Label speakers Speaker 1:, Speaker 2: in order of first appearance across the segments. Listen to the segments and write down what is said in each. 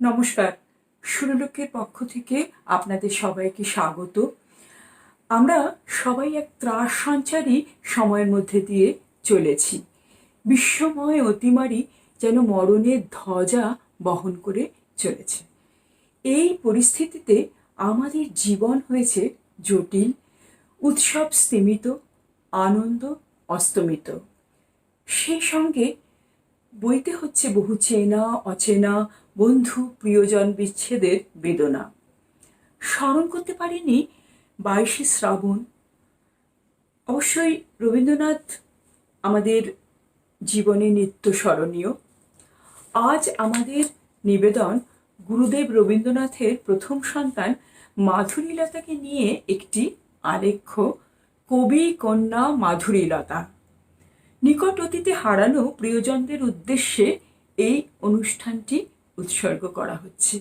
Speaker 1: নমস্কার। সুরলোকের পক্ষ থেকে আপনাদের সবাইকে স্বাগত। আমরা সবাই এক ত্রাস সঞ্চারী সময়ের মধ্যে দিয়ে চলেছি। বিশ্বময় অতিমারি যেন মরণের ধ্বজা বহন করে চলেছে। এই পরিস্থিতিতে আমাদের জীবন হয়েছে জটিল, উৎসব স্তিমিত, আনন্দ অস্তমিত। সেই সঙ্গে বইতে হচ্ছে বহু চেনা অচেনা বন্ধু প্রিয়জন বিচ্ছেদের বেদনা। স্মরণ করতে পারিনি 22শে শ্রাবণ। অবশ্যই রবীন্দ্রনাথ আমাদের জীবনে নিত্য স্মরণীয়। আজ আমাদের নিবেদন গুরুদেব রবীন্দ্রনাথের প্রথম সন্তান মাধুরীলতাকে নিয়ে একটি আলেখ্য, কবি কন্যা মাধুরীলতা। নিকট অতীতে হারানো প্রিয়জনদের উদ্দেশ্যে এই অনুষ্ঠানটি উৎসর্গ করা হচ্ছে।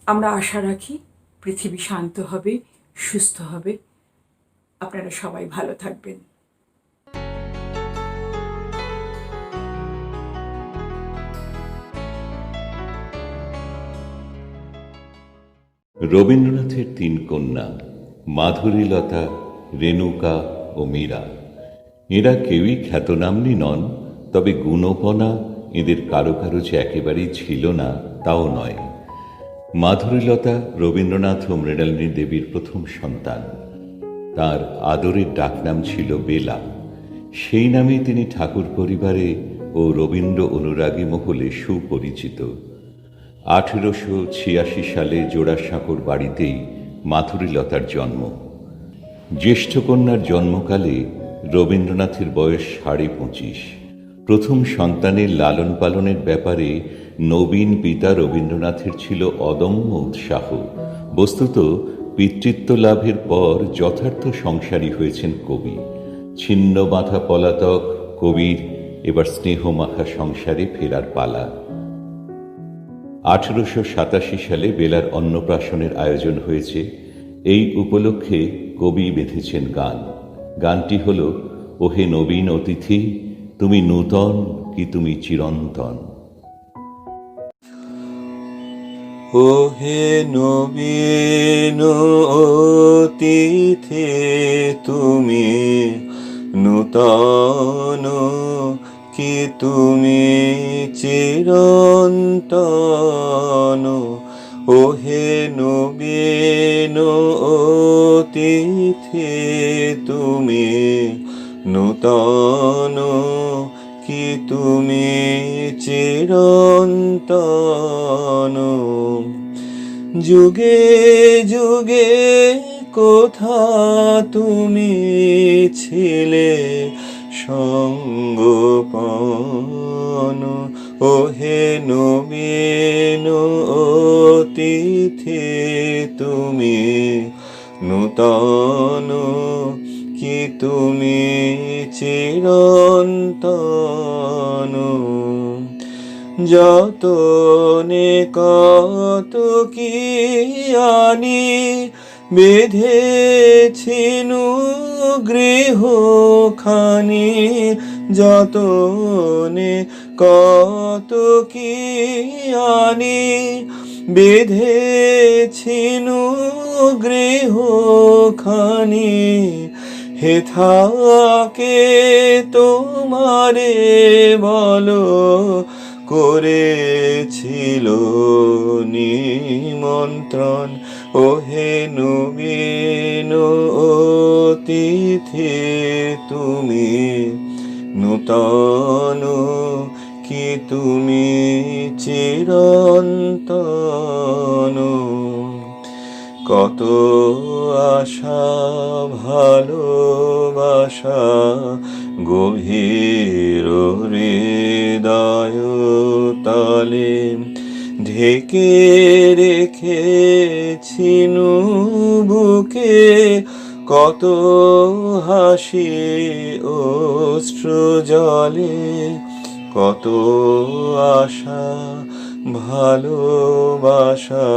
Speaker 1: আমরা আশা রাখি পৃথিবী শান্ত হবে, সুস্থ হবে। আপনারা সবাই ভালো থাকবেন।
Speaker 2: রবীন্দ্রনাথের তিন কন্যা মাধুরীলতা, রেণুকা ও মীরা। এরা কেউই খ্যাতনাম্নী নন, তবে গুণপনা এদের কারো কারো যে একেবারেই ছিল না তাও নয়। মাধুরীলতা রবীন্দ্রনাথ ও মৃণালিনী দেবীর প্রথম সন্তান। তার আদরের ডাকনাম ছিল বেলা। সেই নামেই তিনি ঠাকুর পরিবারে ও রবীন্দ্র অনুরাগী মহলে সুপরিচিত। 1886 সালে জোড়াসাঁকোর বাড়িতেই মাধুরীলতার জন্ম। জ্যেষ্ঠ কন্যার জন্মকালে রবীন্দ্রনাথের বয়স 25.5। প্রথম সন্তানের লালন পালনের ব্যাপারে নবীন পিতা রবীন্দ্রনাথের ছিল অদম্য উৎসাহ। বস্তুত পিতৃত্ব লাভের পর যথার্থ সংসারী হয়েছেন কবি। ছিন্ন বাঁধা পলাতক কবির এবার স্নেহমাখা সংসারে ফেরার পালা। 1887 সালে বেলার অন্নপ্রাশনের আয়োজন হয়েছে। এই উপলক্ষে কবি বেঁধেছেন গান। গানটি হল ওহে নবীন অতিথি, তুমি নূতন কি তুমি চিরন্তন।
Speaker 3: ওহে নবীন অতিথি, তুমি নূতন কি তুমি চিরন্তন। ওহে নবীন অতিথি, তুমি নূতন কি তুমি চিরন্তন। যুগে যুগে কোথা তুমি ছিলে সঙ্গোপন। ওহে নবীন অতিথি, তুমি নূতন কি তুমি চিরন্তন। যতনে কত কি আনি বেঁধেছিনু গৃহখানি। যতনে কত কি আনি বেঁধেছিনু গৃহখানি। হেথাকে তোমারে বলো করেছিল নিমন্ত্রণ। ওহে নবীন অতিথি, তুমি নূতন কি তুমি চিরন্তন। কত আশা ভালোবাসা গভীর হৃদয় তলে ঢেকে রেখেছিনু বুকে। কত হাসি অশ্রু জলে, কত আশা ভালোবাসা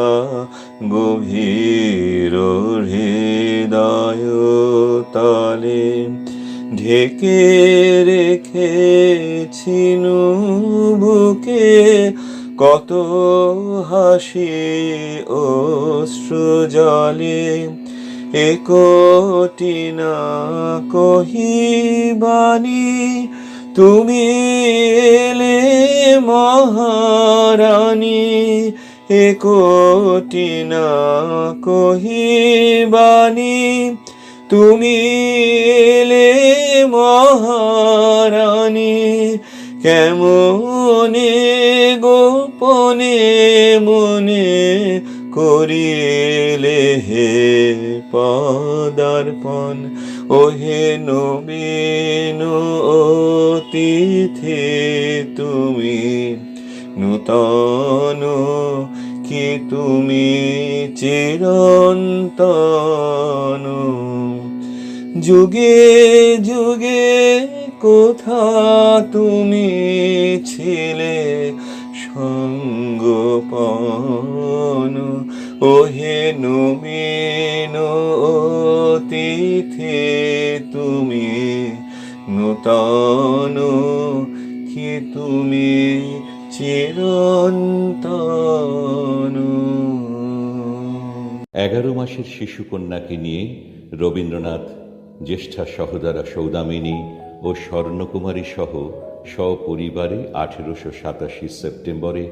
Speaker 3: গভীর হৃদয় তলে ঢেকে রেখেছিনু বুকে। কত হাসি অশ্রু জলে, একটি না কহিবানি, তুমি এলে মহারানী, একটি না কহিবানি, তুমি এলে মহারানী, কেমনে গোপনে মনে করিলে হে পদার্পণ, ওহে নবীন অতিথি তুমি, নূতন কি তুমি চিরন্তন, যুগে যুগে কোথা তুমি ছিলে সঙ্গোপন, ওহে নবীন অতিথি তুমি, নূতন কি তুমি চিরন্তন।
Speaker 2: 11 মাসের শিশুকন্যাকে নিয়ে রবীন্দ্রনাথ জ্যেষ্ঠা সহোদরা সৌদামিনী ও স্বর্ণকুমারী সহ সপরিবারে 1887 সেপ্টেম্বরে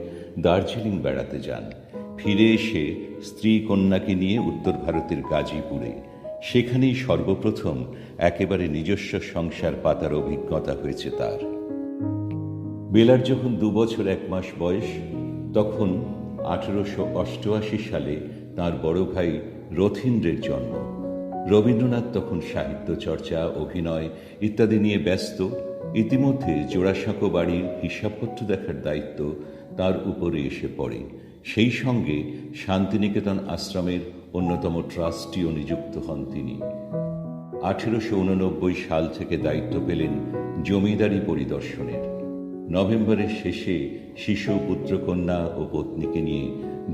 Speaker 2: দার্জিলিং বেড়াতে যান। ফিরে এসে স্ত্রী কন্যাকে নিয়ে উত্তর ভারতের গাজীপুরে, সেখানেই সর্বপ্রথম একেবারে নিজস্ব সংসার পাতার অভিজ্ঞতা হয়েছে তার। বেলার যখন 2 বছর 1 মাস বয়স, তখন 1888 সালে তার বড় ভাই রথীন্দ্রের জন্ম। রবীন্দ্রনাথ তখন সাহিত্য চর্চা, অভিনয় ইত্যাদি নিয়ে ব্যস্ত। ইতিমধ্যে জোড়াসাঁকো বাড়ির হিসাবপত্র দেখার দায়িত্ব তার উপরে এসে পড়ে। সেই সঙ্গে শান্তিনিকেতন আশ্রমের অন্যতম ট্রাস্টিও নিযুক্ত হন তিনি। 1889 সাল থেকে দায়িত্ব পেলেন জমিদারি পরিদর্শনের। নভেম্বরের শেষে শিশু পুত্রকন্যা ও পত্নীকে নিয়ে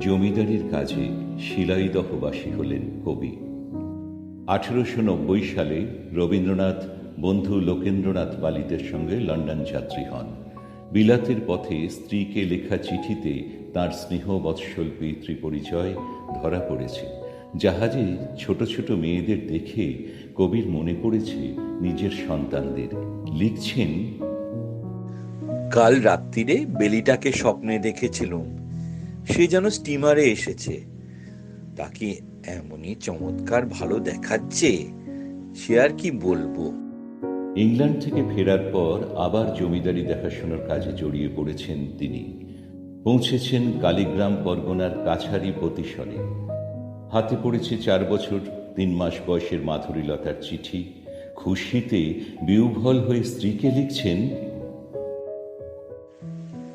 Speaker 2: জমিদারির কাজে শিলাইদহবাসী হলেন কবি। 1890 সালে রবীন্দ্রনাথ বন্ধু লোকেন্দ্রনাথ পালিতের সঙ্গে লন্ডন যাত্রী হন। বিলাতের পথে স্ত্রীকে লেখা চিঠিতে তার স্নেহবৎসল পিতৃ পরিচয় ধরা পড়েছে। জাহাজে ছোট ছোট মেয়েদের দেখে কবির মনে পড়েছে নিজের সন্তানদের। লিখছেন,
Speaker 4: কাল রাত্রিরে বেলিটাকে স্বপ্নে দেখেছিলুম, সে যেন স্টিমারে এসেছে। তাকে এমনই চমৎকার ভালো দেখাচ্ছে, সে আর কি বলবো।
Speaker 2: ইংল্যান্ড থেকে ফেরার পর আবার জমিদারি দেখাশোনার কাজে জড়িয়ে পড়েছেন তিনি। পৌঁছেছেন কালীগ্রাম পরগনার কাছারি পতিশনে। হাতে পড়েছে 4 বছর 3 মাস বয়সের মাধুরীলতার চিঠি। খুশিতে বিহ্বল হয়ে স্ত্রীকে লিখছেন,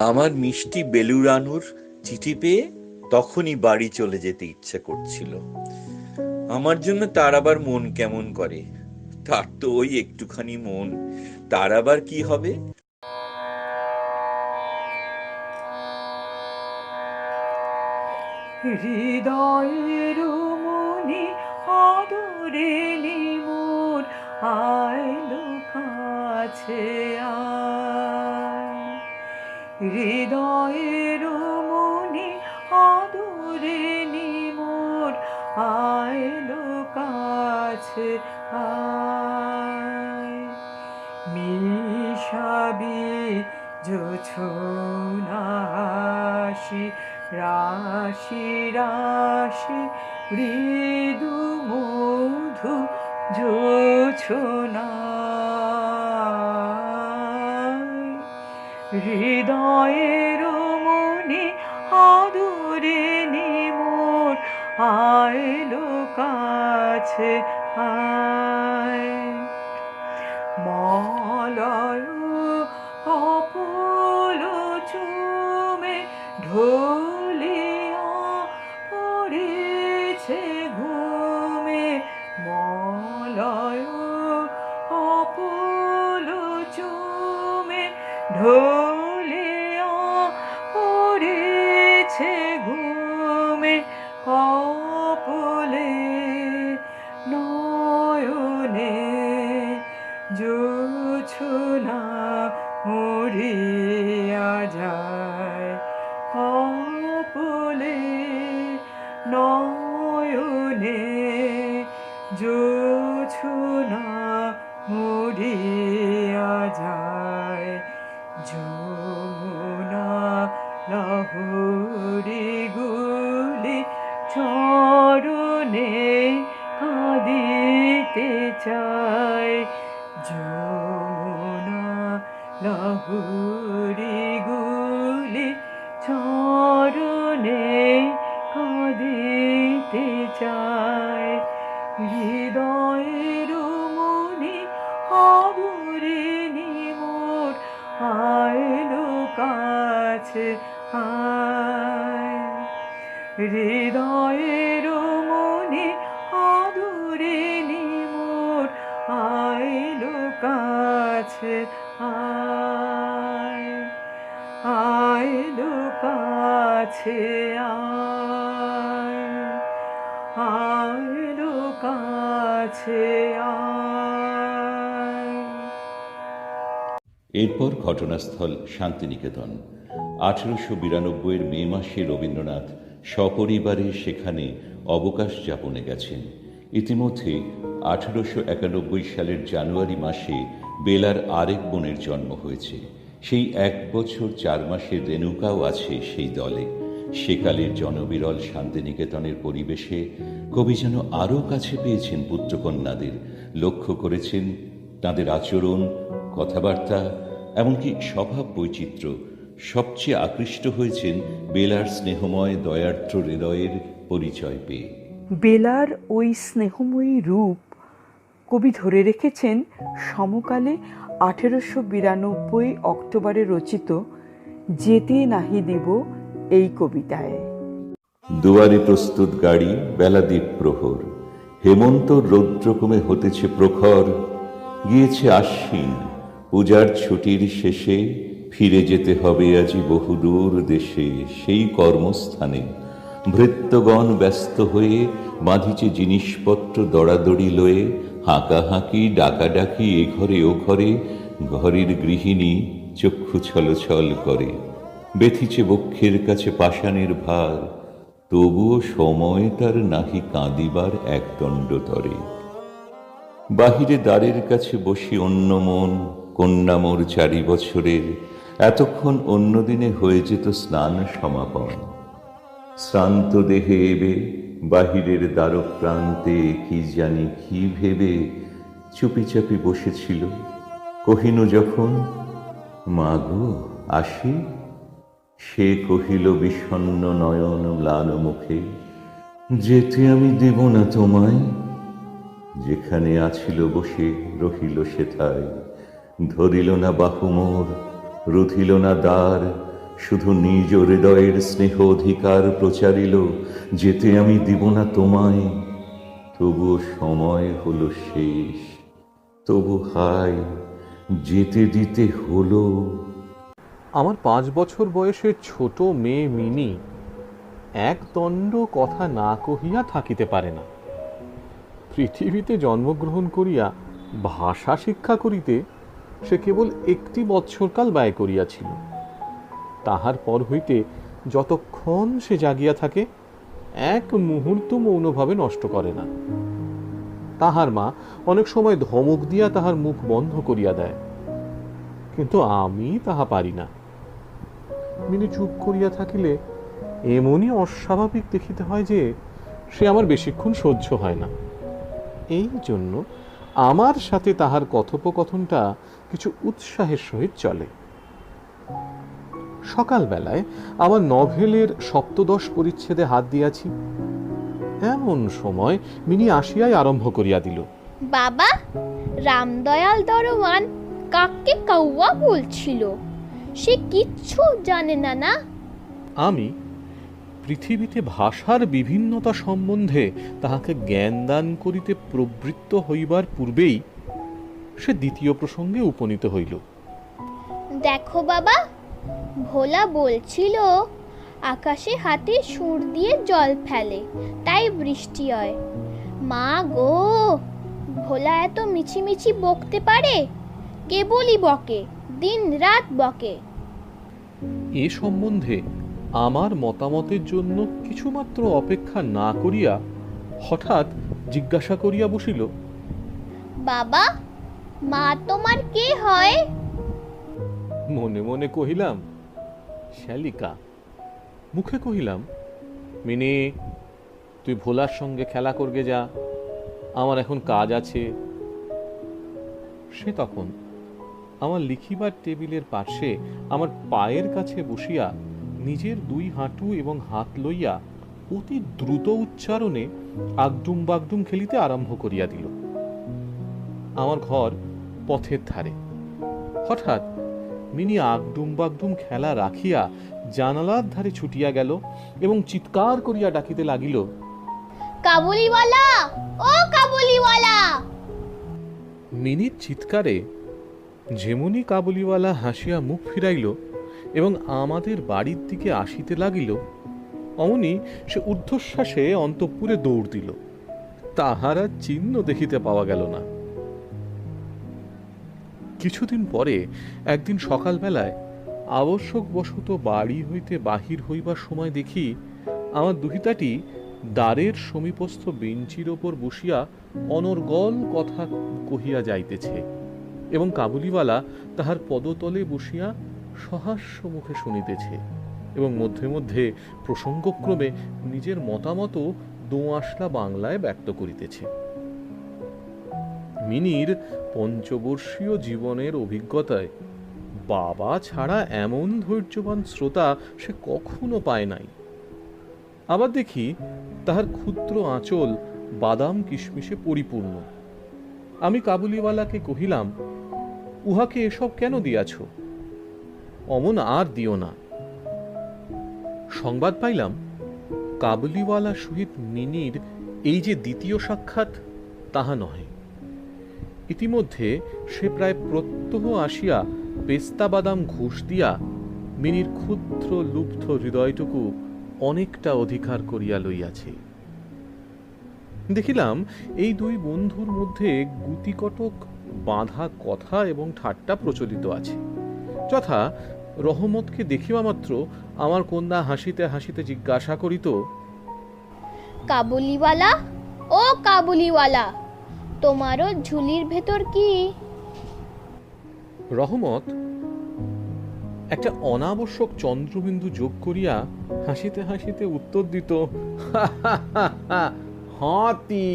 Speaker 4: আমার মিষ্টি বেলুড়ানুর চিঠি পেয়ে তখনই বাড়ি চলে যেতে ইচ্ছা করছিল। আমার জন্য তার আবার মন কেমন করে, তার তো ওই একটুখানি মন, তার আবার কি হবে।
Speaker 1: হৃদয়ের মনি আদরে নিমোর আইলো কাছে আয়, হৃদয়ের মনি আদরে নিমোর আইলো কাছে আয়, মিশাবি জোছনা হাসি রাশি রাশি মৃদু মধু জোছনায়, হৃদয়ের মনি আদরে নিমোর আইলো কাছে আয়, মলয় অপল চুমে ঢলিয়া পড়েছে ঘুমে, মলয় অপল চুমে ঢলিয়া পড়েছে ঘুমে, কপলে নয়নে জোছনা মরিয়া যায়, জোছনা মুড়িয়া যায়, যমুনা লহরী গুলি চরণে কাঁদিতে চায়, যমুনা লহরী গুলি চরণে কাঁদিতে চায়, হৃদয়ের মনি আদরিণী মোর আইলো কাছে আয়, হৃদয়ের মনি আদরিণী মোর আইলো কাছে আয়, আইলো কাছে আয়, আইলো কাছে আয়।
Speaker 2: এরপর ঘটনাস্থল শান্তিনিকেতন। 1892 মে মাসে রবীন্দ্রনাথ সপরিবারে সেখানে অবকাশ যাপনে গেছেন। ইতিমধ্যে 1891 সালের জানুয়ারি মাসে বেলার আরেক বোনের জন্ম হয়েছে। সেই 1 বছর 4 মাসের রেণুকাও আছে সেই দলে। সেকালের জনবিরল শান্তিনিকেতনের পরিবেশে কবি যেন আরও কাছে পেয়েছেন পুত্রকন্যাদের, লক্ষ্য করেছেন তাঁদের আচরণ, কথাবার্তা, এমনকি স্বভাব বৈচিত্র্য। সবচেয়ে আকৃষ্ট হয়েছেন বেলার স্নেহময় দয়ার্দ্র হৃদয়ের পরিচয় পেয়ে।
Speaker 5: বেলার ওই স্নেহময়ী রূপ কবি ধরে রেখেছেন সমকালে 1892 অক্টোবরে রচিত যেতে নাহি দিব এই কবিতায়।
Speaker 2: দুয়ারে প্রস্তুত গাড়ি, বেলা দ্বীপ প্রহর, হেমন্ত রৌদ্রকমে হতেছে প্রখর, গিয়েছে আশ্বিন, পূজার ছুটির শেষে ফিরে যেতে হবে আজি বহুদূর দেশে। সেই কর্মস্থানে ভৃত্যগণ ব্যস্ত হয়ে বাঁধিছে জিনিসপত্র দড়াদড়ি লয়ে, হাঁকাহাঁকি ডাকাডাকি এ ঘরে ও ঘরে, ঘরের গৃহিণী চক্ষু ছলছল করে, বেথিছে বক্ষের কাছে পাষাণের ভার, তবুও সময় তার নাহি কাঁদিবার একদণ্ড তরে। বাহিরে দ্বারের কাছে বসি অন্য মন, কন্যা মোর 4 বছরের, এতক্ষণ অন্য দিনে হয়ে যেত স্নান সমাপন। শ্রান্ত দেহে এবে বাহিরের দ্বারপ্রান্তে কি জানি কি ভেবে চুপি চাপি বসেছিল। কহিনু যখন, মা গো আসি, সে কহিল বিষণ্ণ নয়ন ম্লান মুখে, যেতে আমি দেব না তোমায়। যেখানে আছিল বসে রহিল সেথায়, ধরিল না বাহু মোর, রুধিল না দ্বার, শুধু নিজ হৃদয়ের স্নেহ অধিকার প্রচারিল, যেতে আমি দিব না তোমায়। তবুও সময় হলো শেষ, তবু হায় যেতে দিতে হলো।
Speaker 6: আমার 5 বছর বয়সের ছোট মেয়ে মিনি এক দণ্ড কথা না কহিয়া থাকিতে পারে না। পৃথিবীতে জন্মগ্রহণ করিয়া ভাষা শিক্ষা করিতে সে কেবল 1 বৎসরকাল ব্যয় করিয়াছিল। তাহার পর হইতে যতক্ষণ সে জাগিয়া থাকে, এক মুহূর্ত মৌনভাবে নষ্ট করে না। তাহার মা অনেক সময় ধমক দিয়া তাহার মুখ বন্ধ করিয়া দেয়, কিন্তু আমি তাহা পারি না। মিনি চুপ করিয়া থাকিলে এমনই অস্বাভাবিক দেখিতে হয় যে সে আমার বেশিক্ষণ সহ্য হয় না। এই জন্য আমার সাথে তাহার কথোপকথনটা কিছু উৎসাহের সহিত চলে। সকালবেলায় আমার নভেলের 7 পরিচ্ছেদে হাত দিয়াছি, এমন সময় মিনি আসিয়াই আরম্ভ করিয়া দিল।
Speaker 7: বাবা, রামদয়াল দরওয়ান কাককে কাউয়া বলছিল, সে কিচ্ছু জানে না। না,
Speaker 6: আমি পৃথিবীতে ভাষার বিভিন্নতা সম্বন্ধে তাহাকে জ্ঞান দান করিতে প্রবৃত্ত হইবার পূর্বেই সে দ্বিতীয় প্রসঙ্গে উপনীত হইল।
Speaker 7: দেখো বাবা, ভোলা বলছিল আকাশে হাতে সুর দিয়ে জল ফেলে, তাই বৃষ্টি হয়। মা গো, ভোলা এত মিছিমিছি বকতে পারে? কেবলই বকে, দিন রাত বকে।
Speaker 6: এ সম্বন্ধে আমার মতামতের জন্য কিছুমাত্র অপেক্ষা না করিয়া হঠাৎ জিজ্ঞাসা করিয়া বসিল,
Speaker 7: বাবা, মা তোমার কে হয়?
Speaker 6: মনে মনে কহিলাম, শ্যালিকা। মুখে কহিলাম, মিনি, তুই ভোলার সঙ্গে খেলা করগে যা, আমার এখন কাজ আছে। সে তখন আমার লিখিবার টেবিলের পাশে আমার পায়ের কাছে বসিয়া নিজের দুই হাঁটু এবং হাত লইয়া অতি দ্রুত উচ্চারণে আগডুম বাগডুম খেলিতে আরম্ভ করিয়া দিল। আমার ঘর পথের ধারে। হঠাৎ মিনি আগডুম বাগডুম খেলা রাখিয়া জানালার ধারে ছুটিয়া গেল এবং চিৎকার করিয়া ডাকিতে লাগিল,
Speaker 7: কাবুলিওয়ালা, ও কাবুলিওয়ালা!
Speaker 6: মিনির চিৎকারে যেমনি কাবুলিওয়ালা হাসিয়া মুখ ফিরাইল এবং আমাদের বাড়ির দিকে আসিতে লাগিল, অমনি সে ঊর্ধ্বশ্বাসে অন্তঃপুরে দৌড় দিল। তাহার আর চিহ্ন দেখিতে পাওয়া গেল না। কিছুদিন পরে একদিন সকালবেলায় আবশ্যকবশত বাড়ি হইতে বাহির হইবার সময় দেখি আমার দুহিতাটি দ্বারের সমীপস্থ বেঞ্চির ওপর বসিয়া অনর্গল কথা কহিয়া যাইতেছে এবং কাবুলিওয়ালা তাহার পদতলে বসিয়া সহাস্য মুখে শুনিতেছে এবং মধ্যে মধ্যে প্রসঙ্গক্রমে নিজের মতামত দোআঁশলা বাংলায় ব্যক্ত করিতেছে। মিনির পঞ্চবর্ষীয় জীবনের অভিজ্ঞতায় বাবা ছাড়া এমন ধৈর্যবান শ্রোতা সে কখনো পায় নাই। আবার দেখি তাহার ক্ষুদ্র আঁচল বাদাম কিশমিশে পরিপূর্ণ। আমি কাবুলিওয়ালাকে কহিলাম, উহাকে এসব কেন দিয়াছ? অমন আর দিও না। সংবাদ পাইলাম কাবুলিওয়ালা সহিত মিনির এই যে দ্বিতীয় সাক্ষাৎ, তাহা নহে। ইতিমধ্যে সে প্রায় প্রত্যহ আসিয়া পেস্তা বাদাম ঘুষ দিয়া মিনির ক্ষুদ্র লুব্ধ হৃদয়টুকু অনেকটা অধিকার করিয়া লইয়াছে। দেখিলাম এই দুই বন্ধুর মধ্যে গুটিকটক বাঁধা কথা এবং ঠাট্টা প্রচলিত আছে। যথা, রহমতকে দেখিবা মাত্র আমার কন্যা হাসিতে হাসিতে জিজ্ঞাসা করিত,
Speaker 7: কাবুলিওয়ালা, ও কাবুলিওয়ালা, তোমারও ঝুলির ভেতর কি?
Speaker 6: রহমত একটা অনাবশ্যক চন্দ্রবিন্দু যোগ করিয়া হাসিতে হাসিতে উত্তর দিত, হাতি।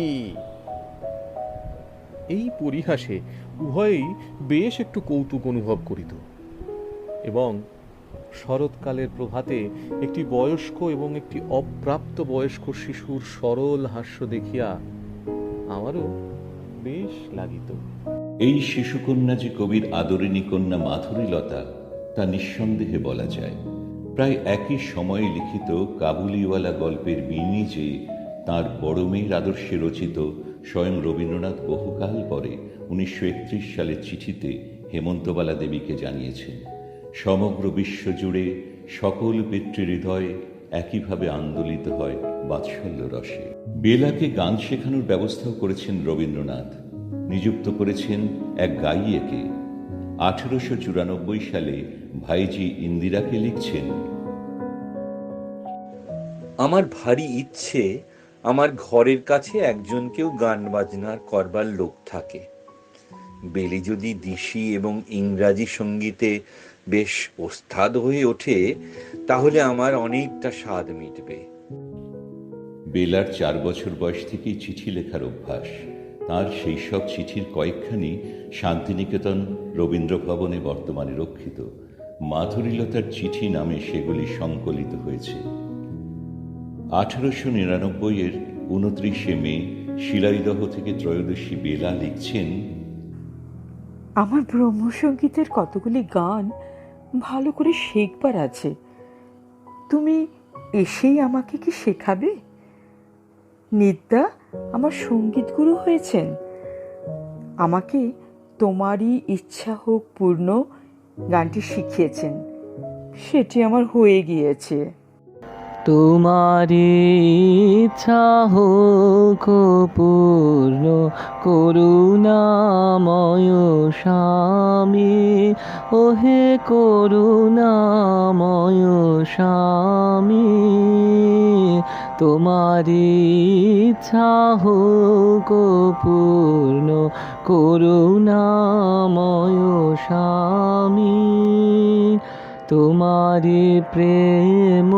Speaker 6: এই পরিহাসে উভয়েই বেশ একটু কৌতুক অনুভব করিত এবং শরৎকালের প্রভাতে একটি বয়স্ক এবং একটি অপ্রাপ্ত বয়স্ক শিশুর সরল হাস্য দেখিয়া আমারও বেশ লাগিত।
Speaker 2: এই শিশুকন্যা যে কবির আদরিণী কন্যা মাধুরীলতা, তা নিঃসন্দেহে বলা যায়। প্রায় একই সময়ে লিখিত কাবুলিওয়ালা গল্পের মিনি যে তাঁর বড় মেয়ের আদর্শে রচিত, স্বয়ং রবীন্দ্রনাথ বহুকাল পরে 1931 সালের চিঠিতে হেমন্তবালা দেবীকে জানিয়েছেন, সমগ্র বিশ্ব জুড়ে সকল পিতৃহৃদয় একইভাবে আন্দোলিত হয় বাৎসল্য রসে। বেলাকে গান শেখানোর ব্যবস্থাও করেছেন রবীন্দ্রনাথ। নিযুক্ত করেছেন এক গাইয়েকে। 1894 সালে ভাইজি ইন্দিরাকে লিখছেন,
Speaker 4: আমার ভারী ইচ্ছে আমার ঘরের কাছে একজন কেউ গান বাজনার করবার লোক থাকে। বেলি যদি দিশি এবং ইংরাজি সঙ্গীতে বেশ ওস্তাদ হয়ে ওঠে, তাহলে আমার অনেকটা স্বাদ মিটবে।
Speaker 2: বেলার 4 বছর বয়স থেকেই চিঠি লেখার অভ্যাস। তার সেই সব চিঠির কয়েকখানি শান্তিনিকেতন রবীন্দ্র ভবনে বর্তমানে রক্ষিত। মাধুরীলতার চিঠি নামে সেগুলি সংকলিত হয়েছে। 1899 29 মে শিলাইদহ থেকে ত্রয়োদশী বেলা লিখছেন,
Speaker 5: আমার ব্রহ্মসঙ্গীতের কতগুলি গান ভালো করে শেখবার আছে। তুমি এসেই আমাকে কি শেখাবে? নিত্যা আমার সঙ্গীত গুরু হয়েছেন। আমাকে তোমারই ইচ্ছা হোক পূর্ণ গানটি শিখিয়েছেন। সেটি আমার হয়ে গিয়েছে।
Speaker 8: তোমারি ইচ্ছা হোক পূর্ণ, করুণাময় স্বামী, ওহে করুণাময় স্বামী। তোমারি ইচ্ছা হোক পূর্ণ, করুণাময় স্বামী। তোমারি প্রেম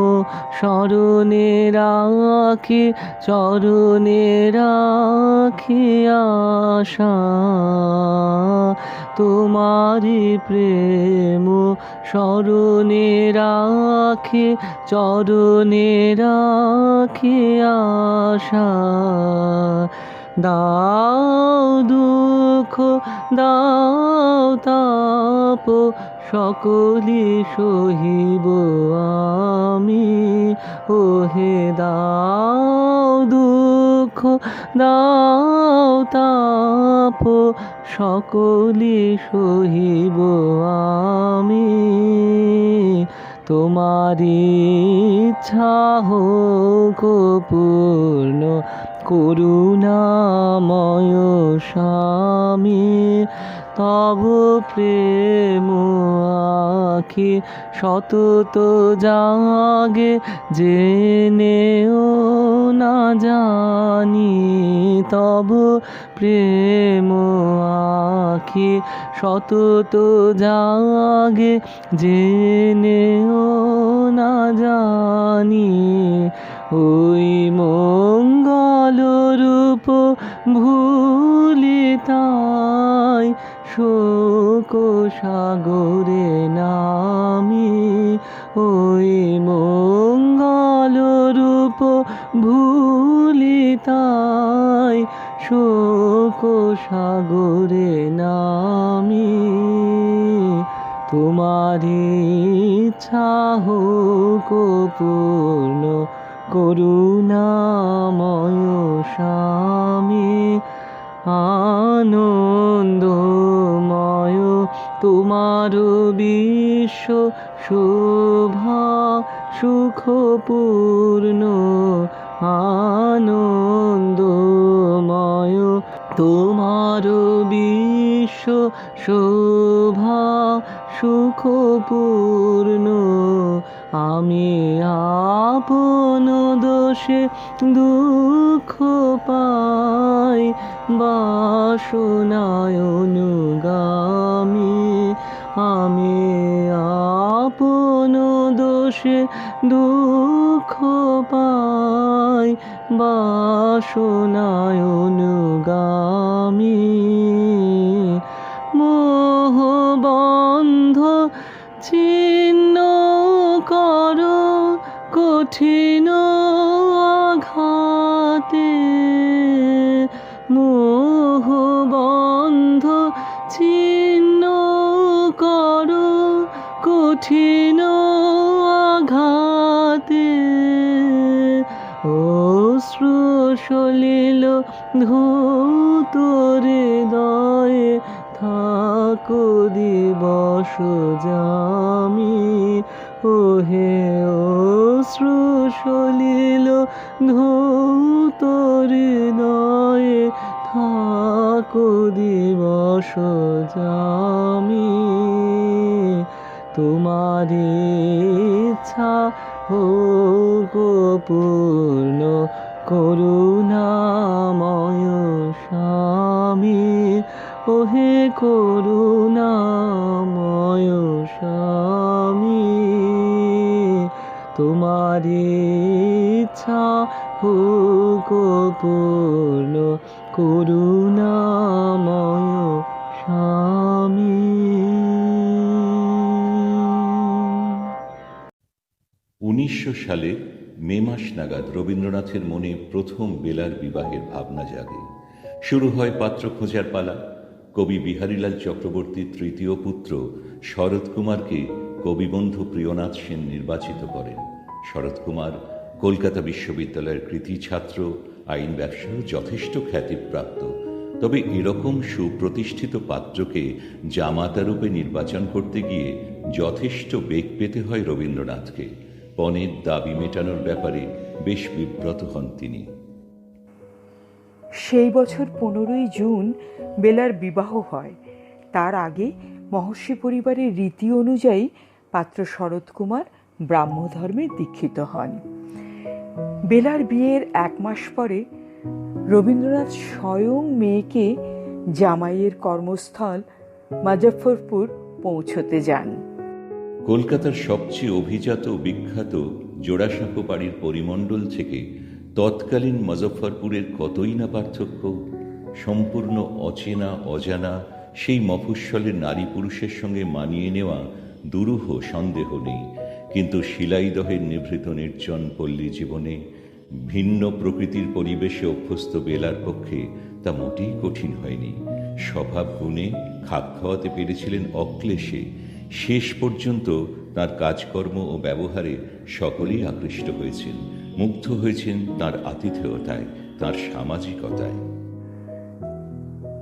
Speaker 8: স্মরণে রাখি, চরণে রাখি আশা। তোমারি প্রেম স্মরণে রাখি, চরণে রাখি আশা। দাও দুঃখ দাও তাপ, সকলি সহিব আমি, ওহে দাও দুঃখ দাও তাপ, সকলি সহিব আমি। তোমারি ইচ্ছা হোক পূর্ণ, করুণাময় স্বামী। তব প্রেম আখি সতত জাগে, জেনেও না জানি। তব প্রেম আখি সতত জাগে, জেনেও না জানি। ওই মঙ্গল রূপ ভুলি তাই, শোক সাগরে নামি। ওই মঙ্গল রূপ ভুলি তাই, শোক সাগরে নামি। তোমারি ইচ্ছা হোক পূর্ণ, করুণাময় স্বামী। আনন্দময় তোমার বিশ্ব, শোভা সুখপূর্ণ। আনন্দময় তোমার বিশ্ব, শোভা সুখপূর্ণ। আমি আপন দোষে দুঃখ পাই, বাসনায় অনুগামী। আমি আপন দোষে দুঃখ পাই, বাসনায় অনুগামী। মোহবন্ধ ছিন্ন করো কঠিন আঘাতে, মোহবন্ধ ছিন্ন করো কঠিন আঘাতে। অশ্রু সলিল ধৌত হৃদয়ে, থাকো দিবস জামি। ওহে অশ্রু সলিল ধৌত হৃদয়ে, থাকো দিবস জামি। তোমারি ইচ্ছা হোক পূর্ণ, করুণাময় স্বামী। ওহে করুণাময় স্বামী। তোমারি ইচ্ছা হোক পূর্ণ, করুণাময় স্বামী।
Speaker 2: 1900 সালে মে মাস নাগাদ রবীন্দ্রনাথের মনে প্রথম বেলার বিবাহের ভাবনা জাগে। শুরু হয় পাত্র খোঁজার পালা। কবি বিহারীলাল চক্রবর্তীর তৃতীয় পুত্র শরৎ কুমারকে কবিবন্ধু প্রিয়নাথ সেন নির্বাচিত করেন। শরৎ কুমার কলকাতা বিশ্ববিদ্যালয়ের কৃতী ছাত্র, আইন ব্যবসায় যথেষ্ট খ্যাতিপ্রাপ্ত। তবে এরকম সুপ্রতিষ্ঠিত পাত্রকে জামাতা রূপে নির্বাচন করতে গিয়ে যথেষ্ট বেগ পেতে হয় রবীন্দ্রনাথকে। পণের দাবি মেটানোর ব্যাপারে বেশ বিব্রত হন তিনি।
Speaker 5: সেই বছর 15ই জুন বেলার বিবাহ হয়। তার আগে মহর্ষি পরিবারের রীতি অনুযায়ী পাত্র শরৎকুমার ব্রাহ্মধর্মে দীক্ষিত হন। বেলার বিয়ের 1 মাস পরে রবীন্দ্রনাথ স্বয়ং মেয়েকে জামাইয়ের কর্মস্থল মুজফ্ফরপুর পৌঁছতে যান।
Speaker 2: কলকাতার সবচেয়ে অভিজাত ও বিখ্যাত জোড়াসাঁকো বাড়ির পরিমণ্ডল থেকে তৎকালীন মুজফ্ফরপুরের কতই না পার্থক্য। সম্পূর্ণ অচেনা অজানা সেই মফস্বলের নারী পুরুষের সঙ্গে মানিয়ে নেওয়া দুরূহ, সন্দেহ নেই। কিন্তু শিলাইদহের নিভৃত নির্জন পল্লী জীবনে ভিন্ন প্রকৃতির পরিবেশে অভ্যস্ত বেলার পক্ষে তা মোটেই কঠিন হয়নি। স্বভাব গুণে খাপ খাওয়াতে পেরেছিলেন অক্লেশে। শেষ পর্যন্ত তার কাজকর্ম ও ব্যবহারে সকলেই আকৃষ্ট হয়েছেন, মুগ্ধ হয়েছেন তার আতিথেয়তায়, তার সামাজিকতায়।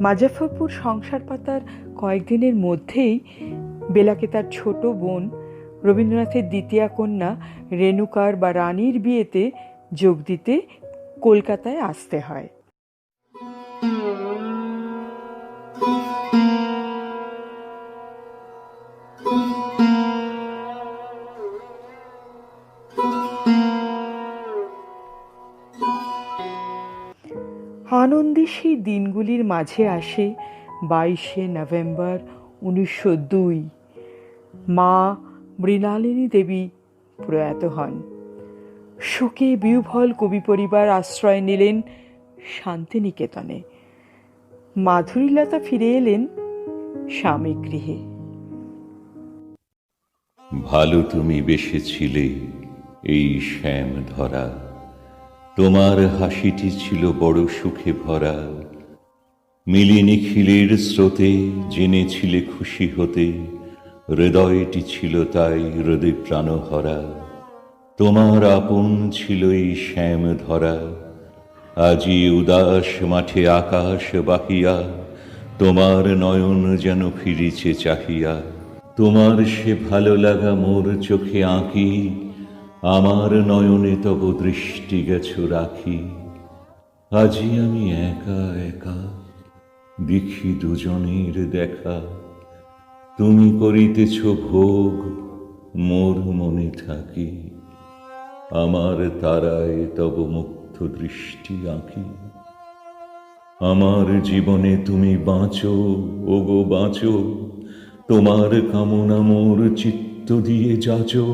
Speaker 5: মুজফ্ফরপুর সংসার পাতার কয়েকদিনের মধ্যেই বেলাকে তার ছোট বোন রবীন্দ্রনাথের দ্বিতীয়া কন্যা রেণুকার বা রানীর বিয়েতে যোগ দিতে কলকাতায় আসতে হয়। আনন্দে সেই দিনগুলির মাঝে আসে 22শে নভেম্বর 1902। মা মৃণালিনী দেবী প্রয়াত হন। শোকে বিহ্বল কবি পরিবার আশ্রয় নিলেন শান্তিনিকেতনে। মাধুরীলতা ফিরে এলেন স্বামী গৃহে।
Speaker 2: ভালো তুমি বেসেছিলে এই শ্যাম ধরা, তোমার হাসিটি ছিল বড় সুখে ভরা। মিলি নিখিলের স্রোতে জেনেছিলে খুশি হতে, হৃদয়টি ছিল তাই হৃদয় প্রাণহরা। তোমার আপন ছিল এই শ্যাম ধরা, আজি উদাস মাঠে আকাশ বাহিয়া, তোমার নয়ন যেন ফিরিছে চাহিয়া। তোমার সে ভালো লাগা মোর চোখে আঁকি, আমার নয়নে তব দৃষ্টি গেছো রাখি। আজি আমি একা একা দেখি দুজনের দেখা, তুমি করিতেছ ভোগ মোর মনে থাকি। আমার তারায় তব মুগ্ধ দৃষ্টি আঁকি। আমার জীবনে তুমি বাঁচো, ওগো বাঁচো, তোমার কামনা মোর চিত্ত দিয়ে যাচো।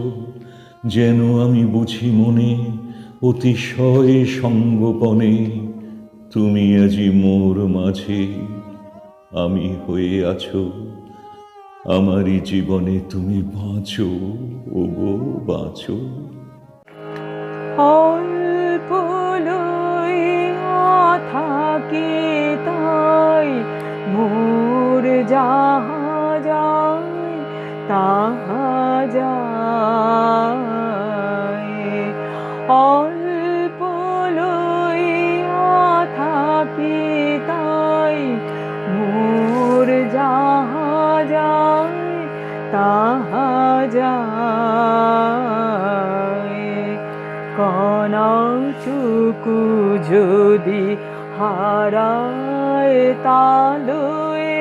Speaker 2: যেন আমি বুঝি মনে অতিশয় সঙ্গোপনে, তুমি আজি মোর মাঝে আমি হয়ে আছো। আমারই জীবনে তুমি বাঁচো, ওগো বাঁচো।
Speaker 1: অল্প লইয়া থাকে তাই মোর যাহা যায় তাহা যায়। অল্প লইয়া থাকে তাই মোর যাহা যায় তাহা যায়। কণাটুকু যদি হারায় তালয়ে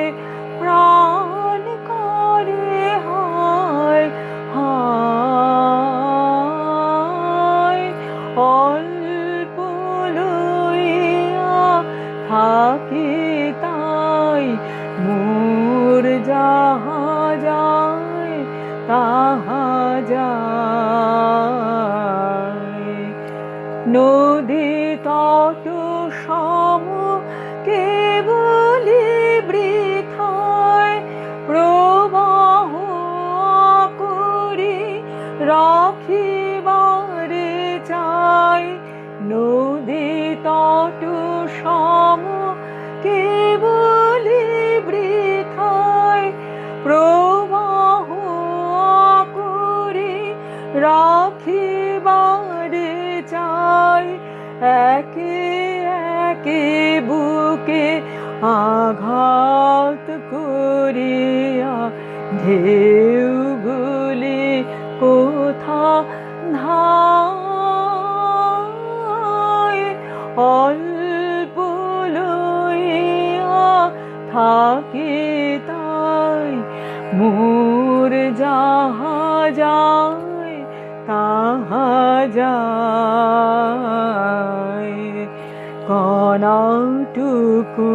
Speaker 1: প্রাণ করে হায় হায়। অল্প লইয়া থাকে তাই মোর যাহা যায় তাহা যায়। নদী তট সম কেবলি বৃথায় প্রবাহ করি রাখিবারে চাই। নদী তট সম কেবলি বৃথায় প্রবাহ করি রাখিবারে চাই। একে একে বুকে আঘাত করিয়া ঢেউগুলি কোথা যায় কণাটুকু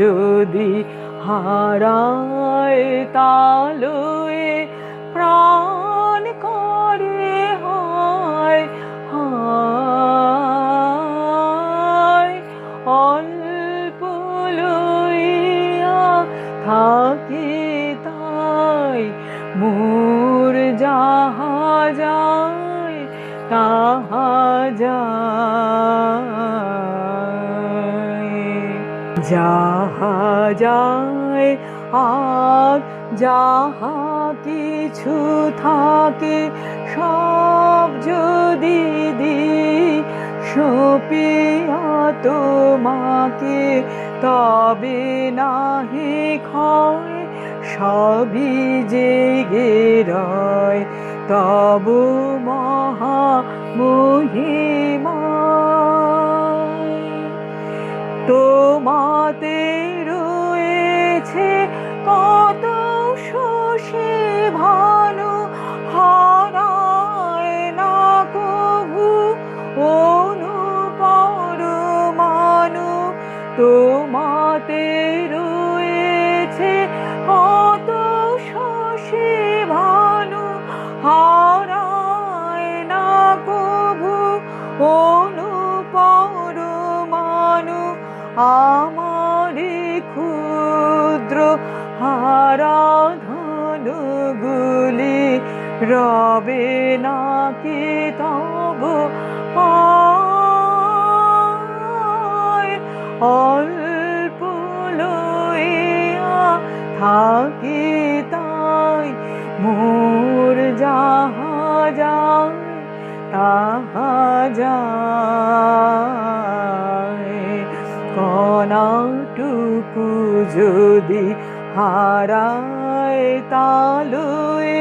Speaker 1: যদি হারায় তালয়ে প্রাণ করে হায় হায় অল্প লইয়া থাকি তাই মোর যাহা যায় তাহা যায় যাহা যায় আর যাহা কিছু থাকে সব যদি দিই সপিয়া তোমাকে তবে নাহি ক্ষয় সবই জেগে রয় তব মহা মহিমা তোমাতে রয়েছে কত শশী ভানু হারায় না কভু অনুপরমাণু তোমাতে রয়েছে কত শশী ভানু হারায় না কভু অনুপরমাণু আমারি ক্ষুদ্র হারাধনগুলি রবে নাকি তব পায় অল্প লইয়া থাকি তাই মোর যাহা যায় তাহা যায় কণাটুকু যদি হারায় তালয়ে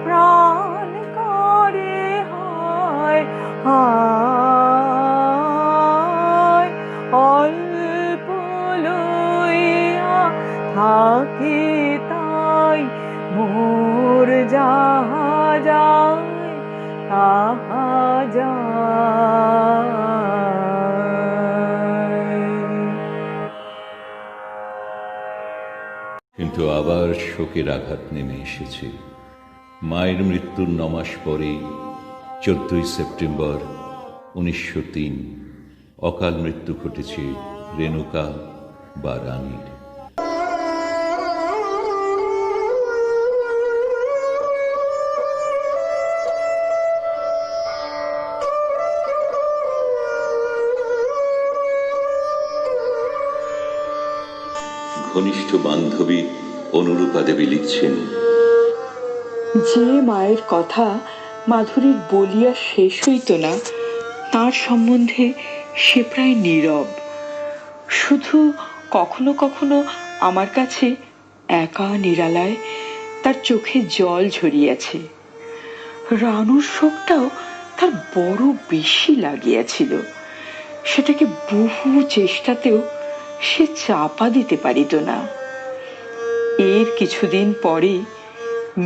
Speaker 1: প্রাণ করে হায় হায় অল্প লইয়া থাকি তাই মোর যাহা যায় তাহা যায়
Speaker 2: কিন্তু আবার শোকের আঘাত নেমে এসেছে। মায়ের মৃত্যুর ৯ মাস পরেই 14ই সেপ্টেম্বর 1903 অকাল মৃত্যু ঘটেছে রেণুকা বা রানীর। ঘনিষ্ঠ বান্ধবী অনুরূপা দেবী লিখছেন,
Speaker 5: যে মায়ের কথা মাধুরীর বলিয়া শেষ হইত না তার সম্বন্ধে সে প্রায় নীরব। শুধু কখনো কখনো আমার কাছে একা নিরালায় তার চোখে জল ঝরিয়াছে। রানুর শোকটাও তার বড় বেশি লাগিয়াছিল, সেটাকে বহু চেষ্টাতেও সে চাপা দিতে পারিত না। এর কিছুদিন পরে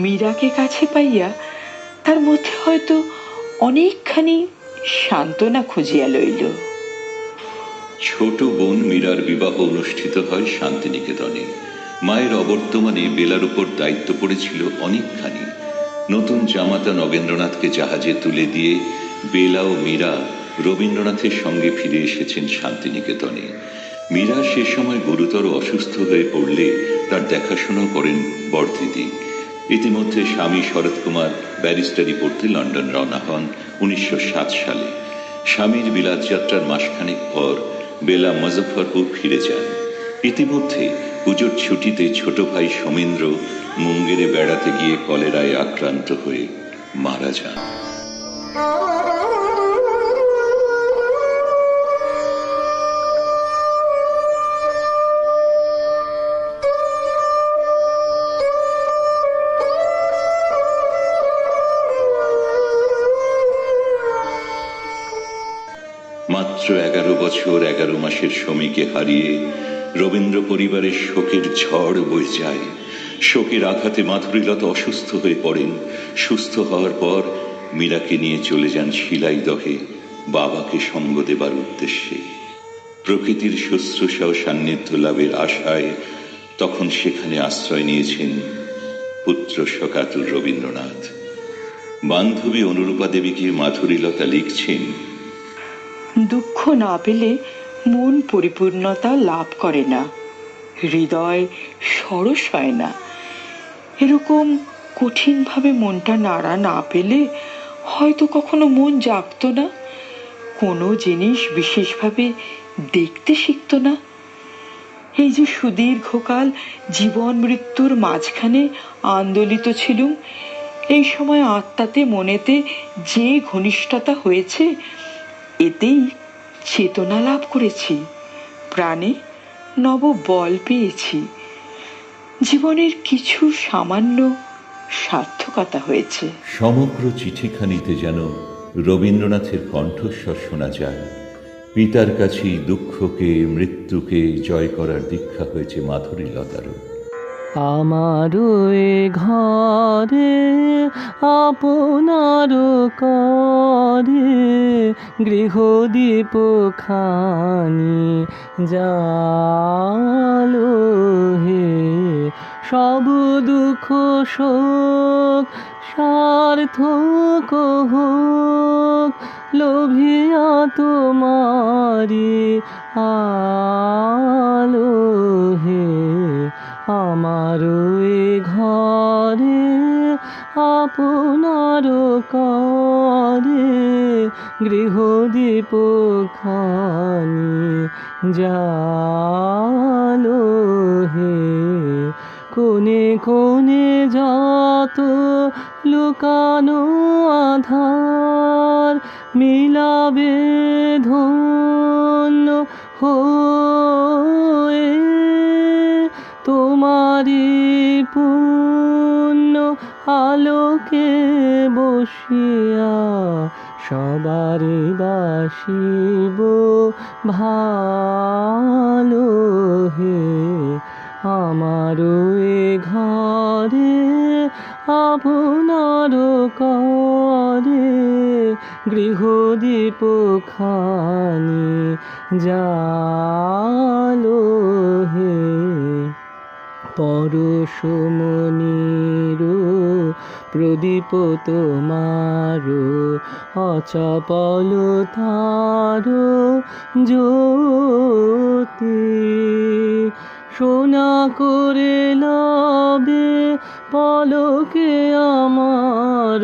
Speaker 5: মীরাকে কাছে পাইয়া তার মধ্যে হয়তো অনেকখানি সান্ত্বনা খুঁজিয়া লইল।
Speaker 2: ছোট বোন মীরার বিবাহ অনুষ্ঠিত হয় শান্তিনিকেতনে। মায়ের অবর্তমানে বেলার উপর দায়িত্ব পড়েছিল অনেকখানি। নতুন জামাতা নগেন্দ্রনাথকে জাহাজে তুলে দিয়ে বেলা ও মীরা রবীন্দ্রনাথের সঙ্গে ফিরে এসেছেন শান্তিনিকেতনে। মীরা সে সময় গুরুতর অসুস্থ হয়ে পড়লে তার দেখাশোনা করেন বড়দিদি। ইতিমধ্যে স্বামী শরৎ কুমার ব্যারিস্টারি পড়তে লন্ডন রওনা হন 1907 সালে। স্বামীর বিলাত যাত্রার মাসখানেক পর বেলা মুজফ্ফরপুর ফিরে যান। ইতিমধ্যে পুজোর ছুটিতে ছোট ভাই সোমেন্দ্র মুঙ্গেরে বেড়াতে গিয়ে কলেরায় আক্রান্ত হয়ে মারা যান। মাত্র 11 বছর 11 মাসের সমীকে হারিয়ে রবীন্দ্র পরিবারের শোকের ঝড় বয়ে যায়। শোকের আঘাতে মাধুরীলতা অসুস্থ হয়ে পড়েন। সুস্থ হওয়ার পর মীরাকে নিয়ে চলে যান শিলাইদহে বাবাকে সঙ্গ দেবার উদ্দেশ্যে। প্রকৃতির শুশ্রূষা ও সান্নিধ্য লাভের আশায় তখন সেখানে আশ্রয় নিয়েছেন পুত্র শোকাতুর রবীন্দ্রনাথ। বান্ধবী অনুরূপা দেবীকে মাধুরীলতা লিখছেন,
Speaker 5: দুঃখ না পেলে মন পরিপূর্ণতা লাভ করে না, হৃদয় সরস হয় না। এরকম কঠিনভাবে মনটা নাড়া না পেলে হয়তো কখনো মন জাগতো না, কোনো জিনিস বিশেষভাবে দেখতে শিখতো না। এই যে সুদীর্ঘকাল জীবন মৃত্যুর মাঝখানে আন্দোলিত ছিলুম, এই সময় আত্মাতে মনেতে যে ঘনিষ্ঠতা হয়েছে, এতেই চেতনা লাভ করেছি, প্রাণে নব বল পেয়েছি, জীবনের কিছু সামান্য সার্থকতা হয়েছে।
Speaker 2: সমগ্র চিঠিখানিতে যেন রবীন্দ্রনাথের কণ্ঠস্বর শোনা যায়। পিতার কাছেই দুঃখকে মৃত্যুকে জয় করার দীক্ষা হয়েছে মাধুরীলতারও।
Speaker 8: আমার ঘরে আপনার করে গৃহদীপ খানি জালো হে, সব দুঃখ শোক সার্থক হোক, লোভিয়া তোমারি আলো হে। আমার ঘরে আপনার করে গৃহদীপ খানি জালো হে, কোনে কোনে যত লুকানো আধার মিলাবে ধন্য হয়ে, তোমারি পুণ্য আলোকে বসিয়া সবারই বাসিব ভালো হে। আমার ঘরে আপনার করে গৃহদীপ খানি জালো হে, পরশমণির প্রদীপ তোমার অচপল তার জ্যোতি, সোনা করে লবে পলকে আমার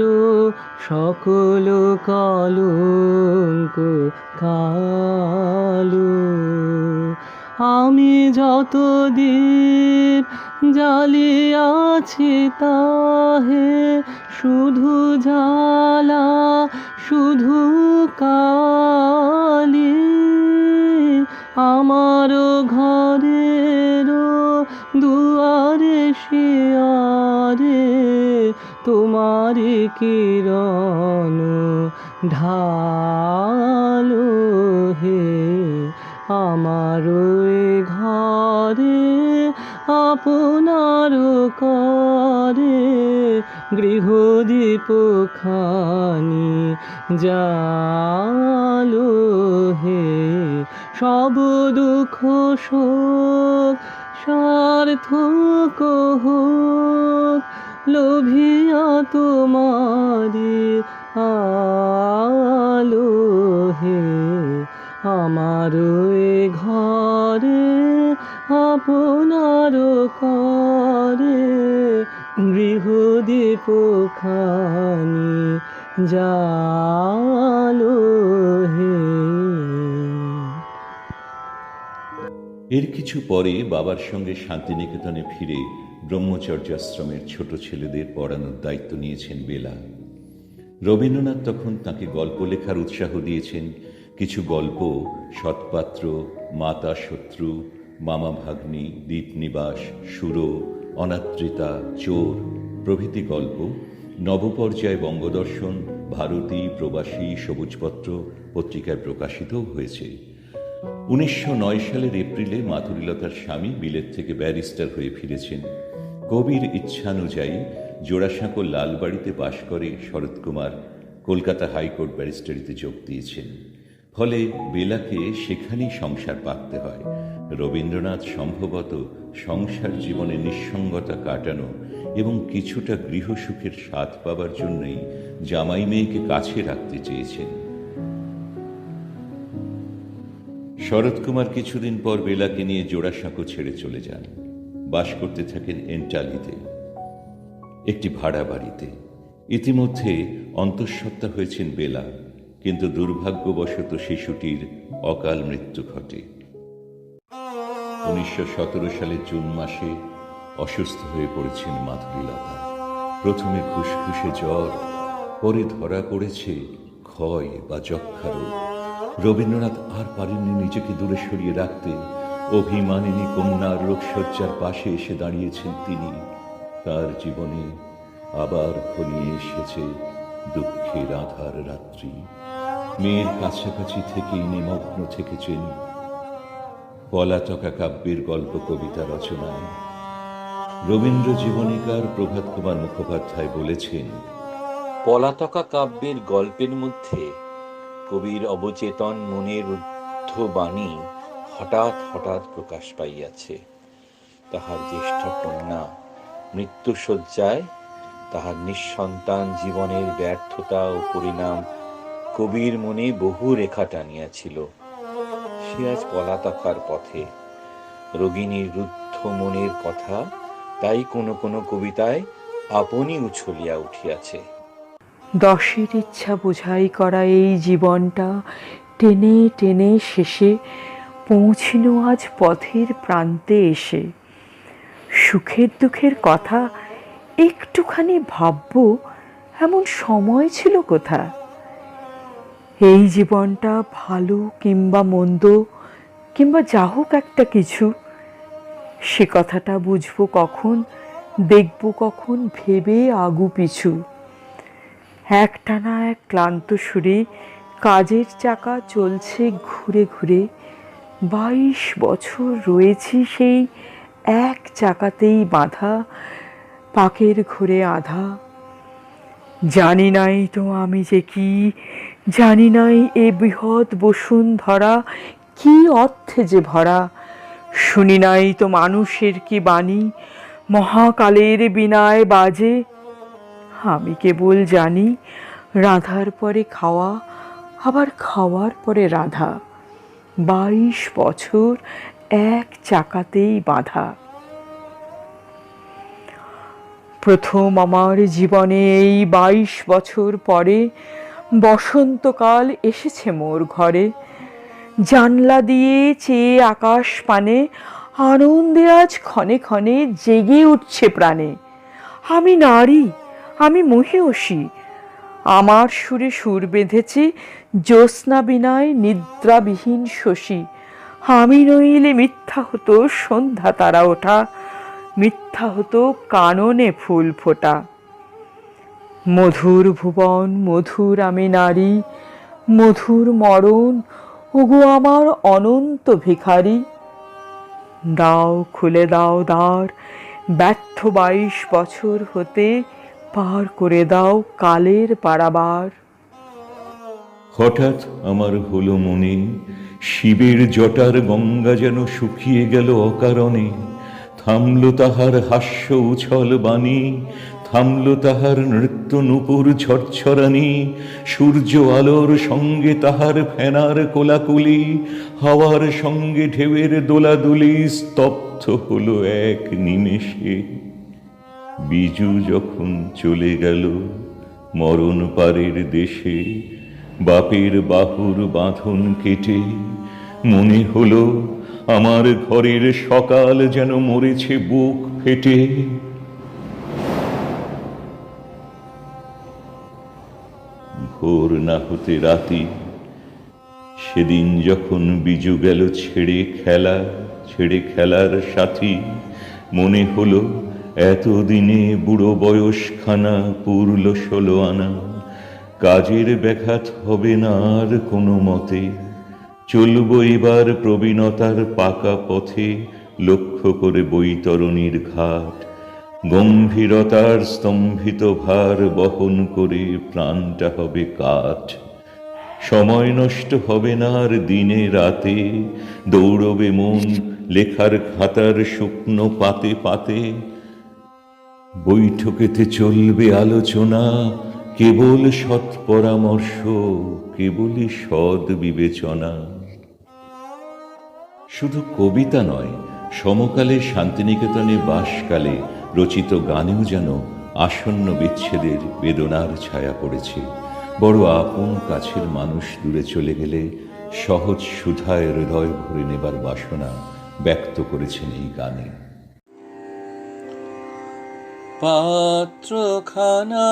Speaker 8: সকল কলঙ্ক কালো। আমি যত দীপ জ্বালিয়াছি তাহে শুধু জ্বালা শুধু কালি, আমার ঘরের দুয়ারে শিয়ারে তোমারি কিরণ ঢালো হে। আমার ঘরে আপনার করে গৃহদীপ খানি জালো হে, সব দুঃখ শোক সার্থক হোক, লোভিয়া তোমারি আলো হে। আমার ঘরে আপনার করে গৃহদীপ খানি জালো হে।
Speaker 2: এর কিছু পরে বাবার সঙ্গে শান্তিনিকেতনে ফিরে ব্রহ্মচর্যাশ্রমের ছোট ছেলেদের পড়ানোর দায়িত্ব নিয়েছেন বেলা। রবীন্দ্রনাথ তখন তাকে গল্প লেখার উৎসাহ দিয়েছেন। কিছু গল্প সৎপাত্র, মাতা শত্রু, মামা ভাগ্নি, দ্বীপনিবাস, সুরো, অনাত্রিতা, চোর প্রভৃতি গল্প নবপর্যায় বঙ্গদর্শন, ভারতী, প্রবাসী, সবুজপত্র পত্রিকায় প্রকাশিতও হয়েছে। 1909 সালের এপ্রিলে মাধুরীলতার স্বামী বিলেত থেকে ব্যারিস্টার হয়ে ফিরেছেন। কবির ইচ্ছানুযায়ী জোড়াসাঁকো লালবাড়িতে বাস করে শরৎকুমার কলকাতা হাইকোর্ট ব্যারিস্টারিতে যোগ দিয়েছেন। ফলে বেলাকে সেখানেই সংসার পাততে হয়। রবীন্দ্রনাথ সম্ভবত সংসার জীবনে নিঃসঙ্গতা কাটানো এবং কিছুটা গৃহসুখের স্বাদ পাবার জন্যই জামাই মেয়েকে কাছে রাখতে চেয়েছেন। শরৎকুমার কিছুদিন পর বেলাকে নিয়ে জোড়াসাঁকো ছেড়ে চলে যান। বাস করতে থাকেন এন্টালিতে, একটি ভাড়া বাড়িতে। ইতিমধ্যে অন্তঃসত্ত্বা হয়েছেন বেলা, কিন্তু দুর্ভাগ্যবশত শিশুটির অকাল মৃত্যু ঘটে। 1917 সালের জুন মাসে অসুস্থ হয়ে পড়েছেন মাধুরীলতা। প্রথমে খুসখুসে জ্বর, পরে ধরা পড়েছে ক্ষয় বা যক্ষা রোগ। রবীন্দ্রনাথ আর পারেননি নিজেকে দূরে সরিয়ে রাখতে। অভিমানিনী কন্যার রোগশয্যার পাশে এসে দাঁড়িয়েছেন তিনি। তার জীবনে আবার ঘনিয়ে এসেছে দুঃখের আধার রাত্রি। মেয়ের কাছাকাছি থেকেই নিমগ্ন থেকেছেন পলাতকা কাব্যের গল্প কবিতা রচনায়। রবীন্দ্র জীবনীকার প্রভাত কুমার মুখোপাধ্যায় বলেছেন,
Speaker 4: পলাতকা কাব্যের গল্পের মধ্যে কবির অবচেতন মনের রুদ্ধ বাণী হঠাৎ হঠাৎ প্রকাশ পাইয়াছে। তাহার জ্যেষ্ঠ কন্যা মৃত্যুশয্যায়, তাহার নিঃসন্তান জীবনের ব্যর্থতা ও পরিণাম কবির মনে বহু রেখা টানিয়াছিল। সে আজ পলাতকার পথে। রোগিণীর রুদ্ধ মনের কথা তাই কোনো কোনো কবিতায় আপনি উছলিয়া উঠিয়াছে।
Speaker 5: দশের ইচ্ছা বোঝাই করা এই জীবনটা টেনে টেনে শেষে পৌঁছিল আজ পথের প্রান্তে এসে। সুখের দুঃখের কথা একটুখানি ভাবব এমন সময় ছিল কোথা? এই জীবনটা ভালো কিংবা মন্দ কিংবা যা হোক একটা কিছু, সে কথাটা বুঝবো কখন, দেখব কখন ভেবে আগু পিছু। একটানা এক ক্লান্ত সুরে কাজের চাকা চলছে ঘুরে ঘুরে। 22 বছর রয়েছি সেই এক চাকাতেই বাঁধা, পাকের ঘুরে আধা। জানি নাই তো আমি যে কি, জানি নাই এ বৃহৎ বসুন্ধরা কি অর্থে যে ভরা। শুনি নাই তো মানুষের কি বাণী মহাকালের বীণায় বাজে। আমি কেবল জানি রাধার পরে খাওয়া, আবার খাওয়ার পরে রাধা। 22 বছর এক চাকাতেই বাঁধা। প্রথম আমার জীবনে এই 22 বছর পরে বসন্তকাল এসেছে মোর ঘরে। জানলা দিয়ে চেয়ে আকাশ পানে আনন্দে আজ ক্ষণে ক্ষণে জেগে উঠছে প্রাণে। আমি নারী, আমি মহীয়সী, আমার সুরে সুর বেঁধেছে জ্যোৎস্না বিনায় নিদ্রাবিহীন শশী। আমি নইলে মিথ্যা হতো সন্ধ্যা তারা ওঠা, মিথ্যা হতো কাননে ফুল ফোটা। মধুর ভুবন, মধুর আমি নারী, মধুর মরণ ওগো আমার অনন্ত ভিখারি। দাও খুলে দাও দ্বার, ব্যর্থ 22 বছর হতে পার করে দাও কালের পারাবার।
Speaker 2: হঠাৎ আমার হলো মনে, শিবের জটার গঙ্গা যেন শুকিয়ে গেল অকারণে। থামল তাহার হাস্য উছল বাণী, থামল তাহার নৃত্য নূপুর ঝরঝরানি। সূর্য আলোর সঙ্গে তাহার ফেনার কোলাকুলি, হাওয়ার সঙ্গে ঢেউয়ের দোলাদুলি স্তব্ধ হলো এক নিমেষে। বিজু যখন চলে গেল মরণ পারের দেশে, বাপের বাহুর বাঁধন কেটে, মনে হলো আমার ঘরের সকাল যেন মরেছে বুক ফেটে। ভোর না হতে রাতি, সেদিন যখন বিজু গেল ছেড়ে খেলা, ছেড়ে খেলার সাথী, মনে হলো এতদিনে বুড়ো বয়সখানা পুরল 16 আনা। কাজের ব্যাঘাত হবে না আর কোনো মতে, চলব এবার প্রবীণতার পাকা পথে, লক্ষ্য করে বৈতরণীর ঘাট। গম্ভীরতার স্তম্ভিত ভার বহন করে প্রাণটা হবে কাঠ। সময় নষ্ট হবে না আর দিনে রাতে, দৌড়বে মন লেখার খাতার শুকনো পাতে পাতে। বৈঠকেতে চলবে আলোচনা, কেবল সৎ পরামর্শ, কেবলই সদ বিবেচনা। শুধু কবিতা নয়, সমকালে শান্তিনিকেতনে বাসকালে রচিত গানেও যেন আসন্ন বিচ্ছেদের বেদনার ছায়া পড়েছে। বড় আপন কাছের মানুষ দূরে চলে গেলে সহজ সুধায় হৃদয় ভরে নেবার বাসনা ব্যক্ত করেছেন এই গানে।
Speaker 3: পাত্রখানা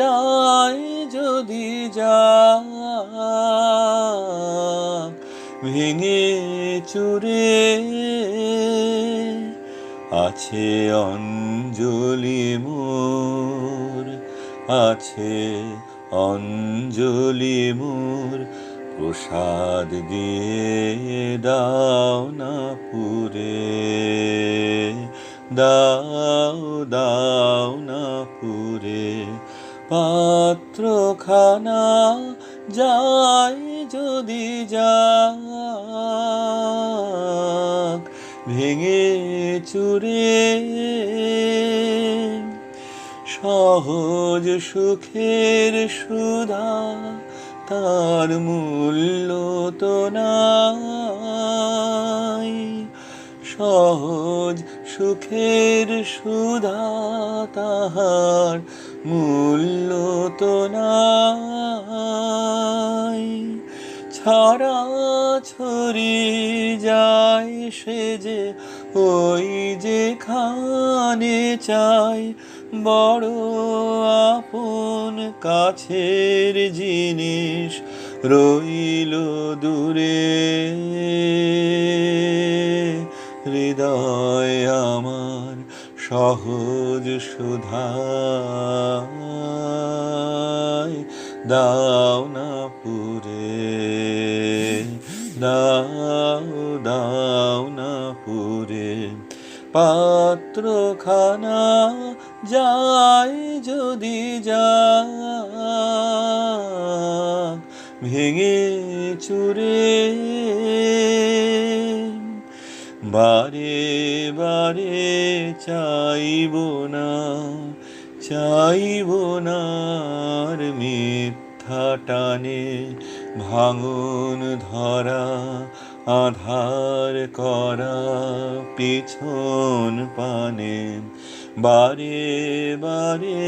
Speaker 3: যায় যদি যা, ভেঙে চুরে আছে অঞ্জলি মোর, আছে অঞ্জলি মোর। প্রসাদ দিয়ে দাও না পুরে, দাও দাও না পুরে। পাত্রখানা যায় যদি যাক, ভেঙে চুরে সহজ সুখের সুধা তার মূল্য তো নাই। সহজ সুখের সুধা তাহার মূল্য তো নাই। ছাড়া ছড়ি যায় সে যে ওই যেখানে চাই, বড় আপন কাছের জিনিস রইল দূরে। হৃদয় আমার সহজ সুধায় দাও না পুরে, দাও দাও না পুরে। পাত্রখানা যায় যদি যাক, ভেঙে চুরে বারে বারে চাইব না, চাইব না আর মিথ্যা টানে ভাঙন ধরা, আধার করা পিছন পানে। বারে বারে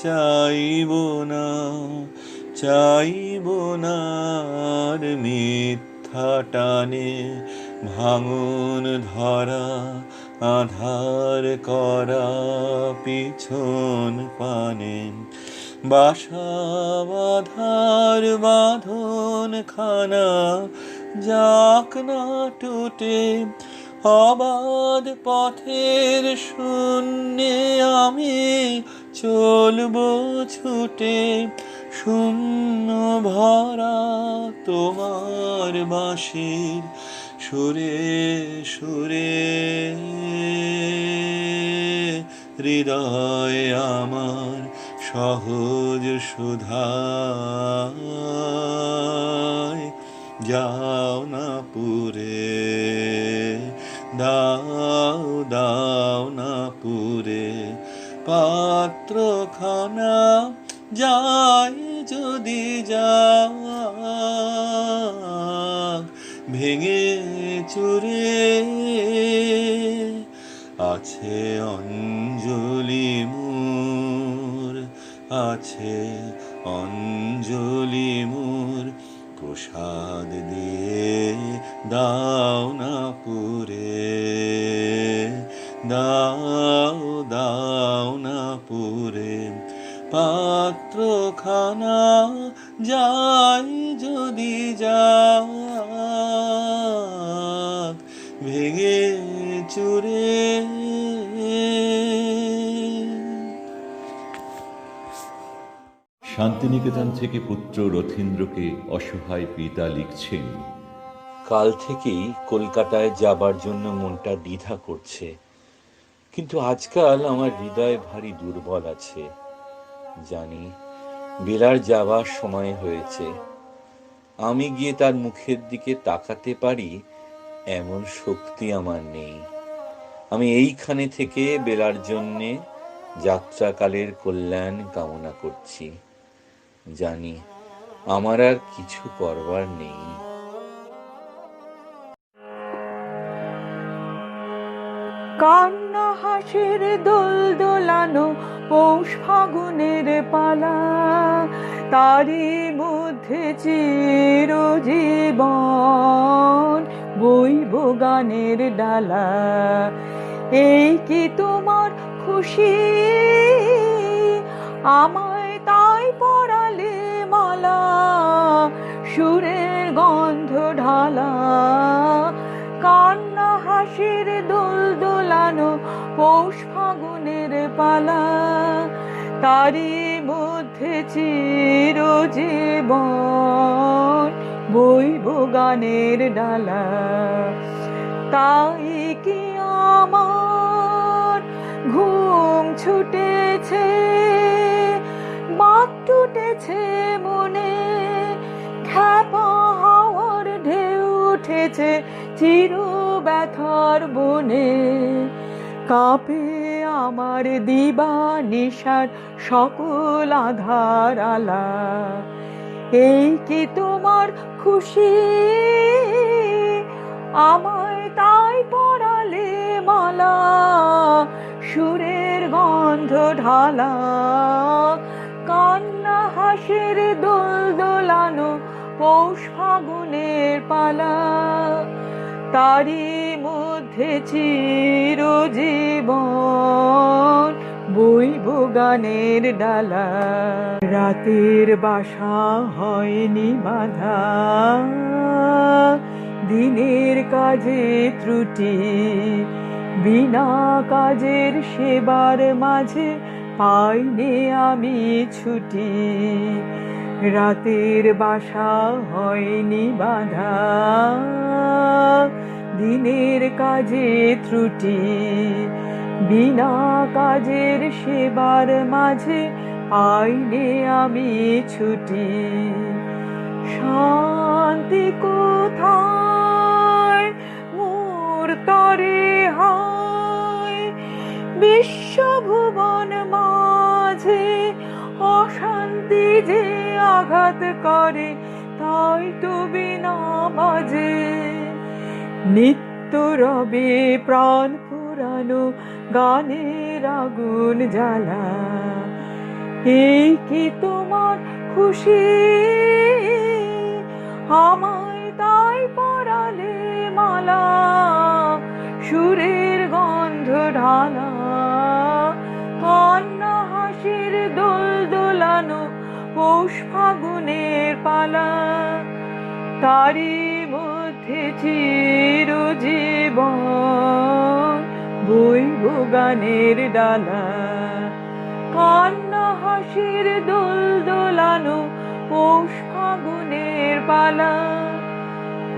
Speaker 3: চাইব না, চাইব না আর মিথ্যা টানে ভাঙন ধরা, আধার করা পিছন পানে। বাসা বাঁধার বাঁধন খানা যাক না টুটে, অবাধ পথের শূন্যে আমি চলবো ছুটে। শূন্য ভরা তোমার বাঁশির সুরে সুরে, হৃদয় আমার সহজ সুধায় যাও না পুরে, দাও দাও না পুরে। পাত্রখানা যায় যদি যাক, ভেঙে চুরে আছে অঞ্জলি মোর, আছে অঞ্জলি মোর। প্রসাদ দিয়ে দাও না পুরে, দাও দাও না পুরে। পাত্রখানা যায় যদি যাক, ভেঙে চুরে।
Speaker 2: শান্তিনিকেতন থেকে পুত্র রথীন্দ্রকে অসহায় পিতা লিখছেন,
Speaker 4: কাল থেকেই কলকাতায় যাবার জন্য মনটা দ্বিধা করছে। কিন্তু আজকাল আমার হৃদয় ভারী দুর্বল আছে। জানি বেলার যাবার সময় হয়েছে। আমি গিয়ে তার মুখের দিকে তাকাতে পারি এমন শক্তি আমার নেই। আমি এইখানে থেকে বেলার জন্যে যাত্রাকালের কল্যাণ কামনা করছি। জানি আমার আর কিছু করবার নেই।
Speaker 1: কান্না হাসির দোল দোলানো পৌষ ফাগুনের পালা, তারই মধ্যে চিরজীবন বইব গানের ডালা। এই কি তোমার খুশি, আমায় তাই পরালে মালা, সুরের গন্ধ ঢালা। কান্না হাসির দোল দোলানো পৌষ ফাগুনের পালা, তারই মধ্যে চিরজীবন বইব গানের ডালা। তাই কি আমার ঘুম ছুটেছে, বাক টুটেছে মনে, খ্যাপা হাওয়ার ঢেউ উঠেছে চির ব্যথার বনে। কাঁপে আমার দিবা নিশার সকল আধার আলা। এই কি তোমার খুশি, আমায় তাই পরালে মালা, সুরের গন্ধ ঢালা। কান্না হাসির দোল দোলানো পৌষ ফাগুনের পালা, তারই মধ্যে চিরজীবন বইব গানের ডালা। রাতের বাসা হয়নি বাধা, দিনের কাজে ত্রুটি, বিনা কাজের সেবার মাঝে পাইনি আমি ছুটি। রাতের বাসা হয়নি বাধা, দিনের কাজে ত্রুটি, বিনা কাজের সেবার মাঝে পাইনি আমি ছুটি। শান্তি কোথায় মোর তরে হয়, বিশ্বভুবন মাঝে অশান্তি যে আঘাত করে, তাই তো বিনা বাজে। নিত্য রবে প্রাণ পুরানো গানের আগুন জ্বালা। এই কি তোমার খুশি, আমায় তাই পরালে মালা, সুরের গন্ধ ঢালা। কান্না হাসির দোল দোলানো পৌষ ফাগুনের পালা, তারই মধ্যে চিরজীবন বইব গানের ডালা। কান্না হাসির দোল দোলানো পৌষ ফাগুনের পালা,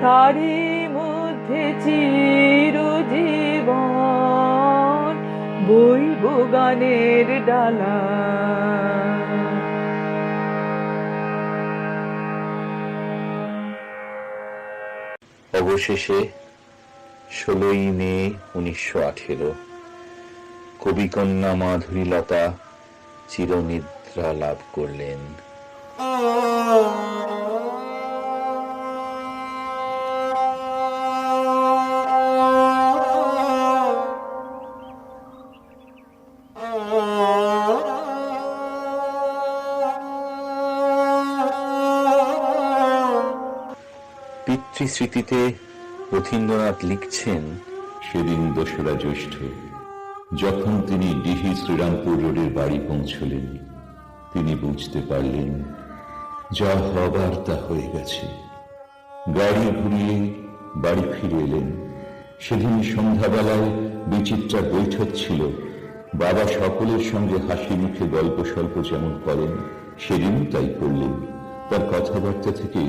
Speaker 1: তারই মধ্যে চিরজীবন বইব গানের ডালা।
Speaker 4: অবশেষে 16ই মে 1918 কবিকন্যা মাধুরীলতা চিরনিদ্রা লাভ করলেন। পিতৃস্মৃতিতে অথীন্দ্রনাথ লিখছেন,
Speaker 2: সেদিন 2রা জ্যৈষ্ঠ যখন তিনি ডিহি শ্রীরামপুর রোডের বাড়ি পৌঁছলেন, তিনি বুঝতে পারলেন যা হবার তা হয়ে গেছে। গাড়ি ঘুরিয়ে বাড়ি ফিরে এলেন। সেদিন সন্ধ্যাবেলায় বিচিত্রা বৈঠক ছিল। বাবা সকলের সঙ্গে হাসি মুখে গল্প স্বল্প যেমন করেন, সেদিনও তাই করলেন। তার কথাবার্তা থেকে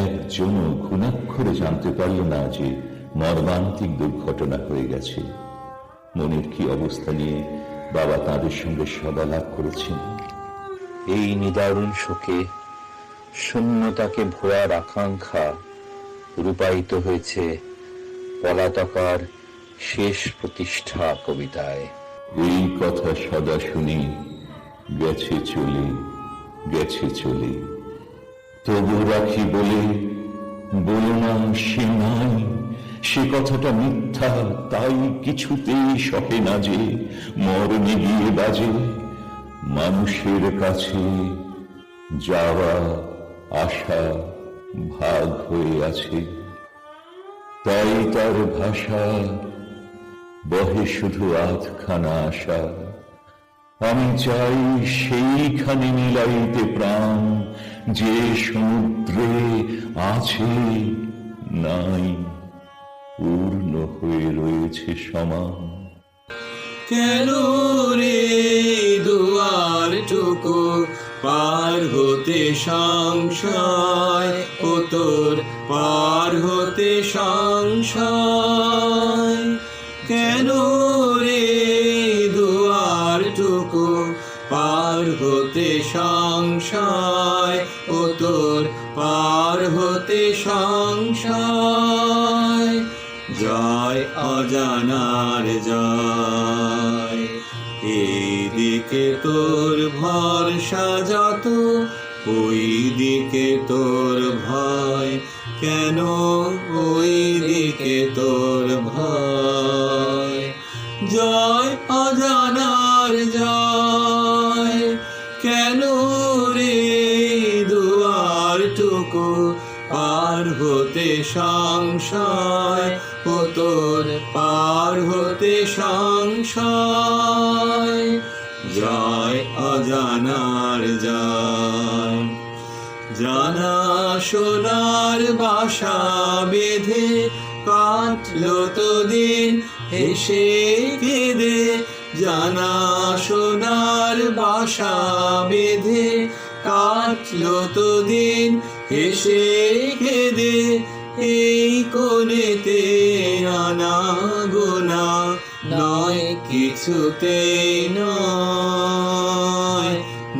Speaker 2: একজনও ঘুণাক্ষরে জানতে পারল না যে মর্মান্তিক দুর্ঘটনা হয়ে গেছে। মনের কি অবস্থা নিয়ে বাবা তাঁদের সঙ্গে সদালাপ করেছেন।
Speaker 4: এই নিদারুণ শোকে শূন্যতাকে ভরার আকাঙ্ক্ষা রূপায়িত হয়েছে পলাতকার শেষ প্রতিষ্ঠা কবিতায়।
Speaker 2: এই কথা সদা শুনি, গেছে চলে, গেছে চলে, তবু রাখি বলে বলো না সে নাই। সে কথাটা মিথ্যা, তাই কিছুতেই সহে না যে মরণে গিয়ে বাজে। মানুষের কাছে যাওয়া আসা ভাগ হয়ে আছে, তাই তার ভাষা বহে শুধু আধখানা আশা। আমি চাই সেইখানে মিলাইতে প্রাণ, যে সমুদ্রে আছে নাই, পূর্ণ হয়ে রয়েছে সমান।
Speaker 3: কেন রে দুয়ারটুকু পার হতে সংশয়, ও তোর পার হতে সংশয়। কেন রে দুয়ারটুকু পার হতে সংশয়, ও তোর পার হতে সংশয়। জয় অজানার জয়, এইদিকে তোর ভরসা যত, ওই দিকে তোর ভয়। কেন ওই দিকে তোর ভয়? জয় অজানার জয়। কেন রে দুয়ারটুকু পার হতে সংশয়, ও তোর পার হতে সংশয়। জয় অজানার জয়। জানা সোনার বাসা বেঁধে কাটলো তো দিন হেসে কেঁদে। জানা সোনার বাসা বেঁধে কাটলো তো দিন হেসে কেঁদে। এই কোণেতে আনা গোনা নয় কিছুতেই নয়,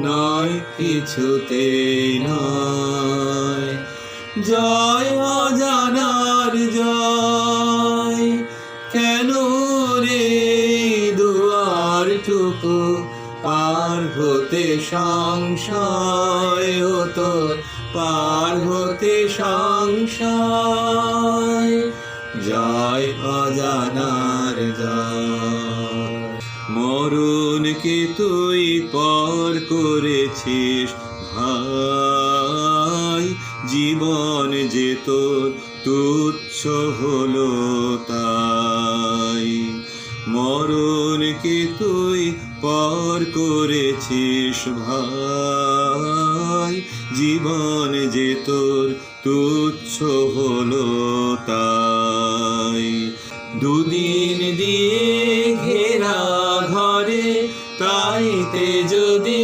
Speaker 3: নয় কিছুতেই নয়। জয় অজানার জয়। কেন রে দুয়ারটুকু পার হতে সংশয়, ও তোর পার হতে সংশয়। জয় অজানার জয়। মরণকে তুই পর করেছিস ভাই, জীবন যে তোর তুচ্ছ হলো তাই। মরণকে তুই পর করেছিস ভাই, জীবন যে তোর তুচ্ছ হলো তাই। দুদিন দিয়ে ঘেরা ঘরে তাইতে যদি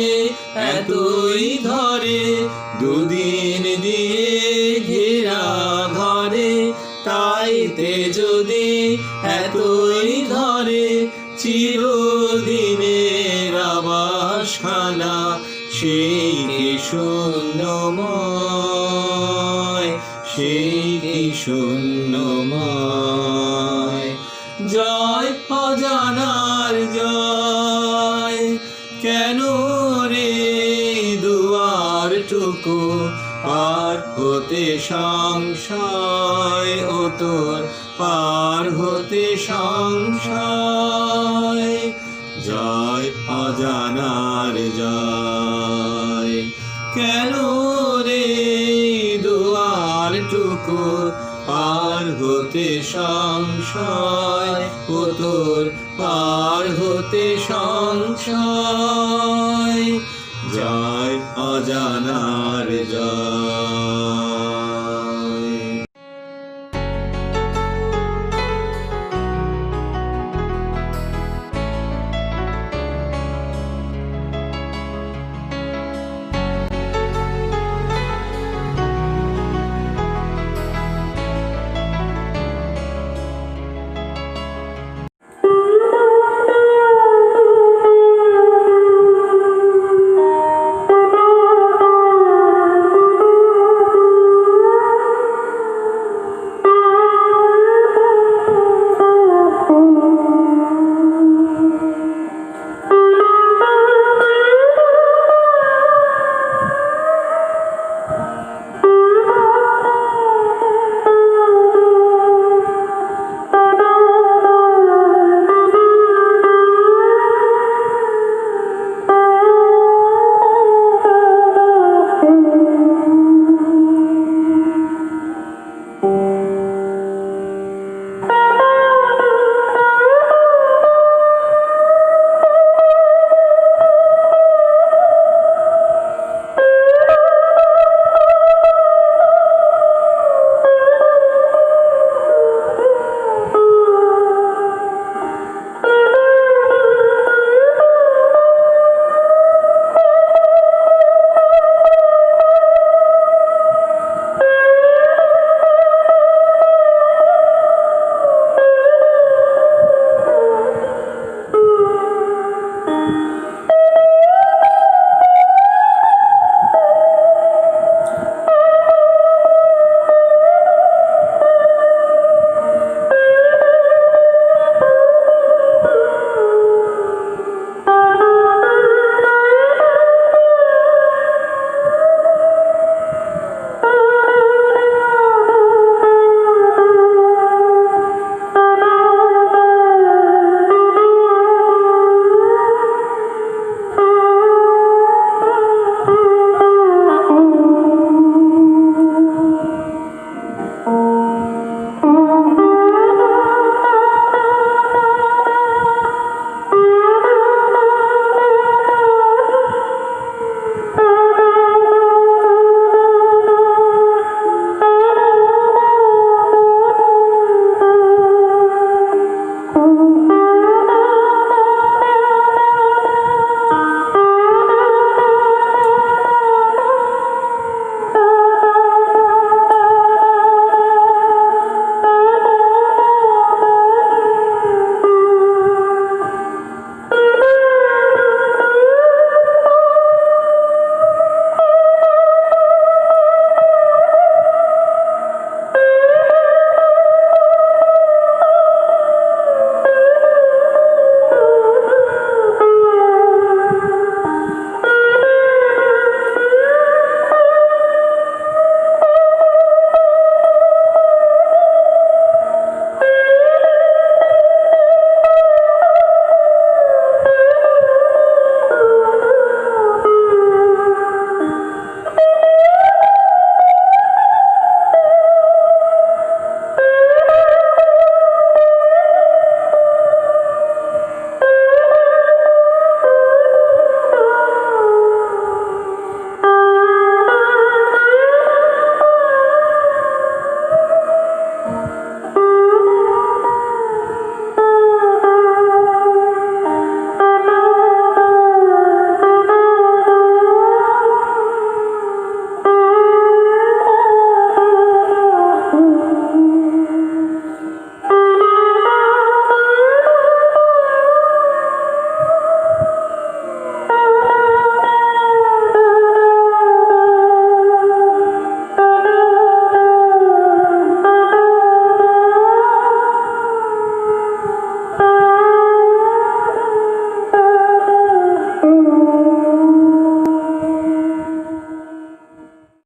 Speaker 3: এতই ধরে। দুদিন দিয়ে ঘেরা ঘরে তাইতে যদি এতই ধরে। চিরদিনের আবাসখানা সেই কি শূন্যময়, সেই কি শূন্যময়। জয় অজানার জয়। কেন রে দুয়ারটুকু পার হতে সংশয়, ও তোর পার হতে সংশয়। জয় অজানার জয়। কেন রে দুয়ারটুকু পার হতে সংশয়, ও তোর পার হতে সংশয়। জয় অজানার জয়।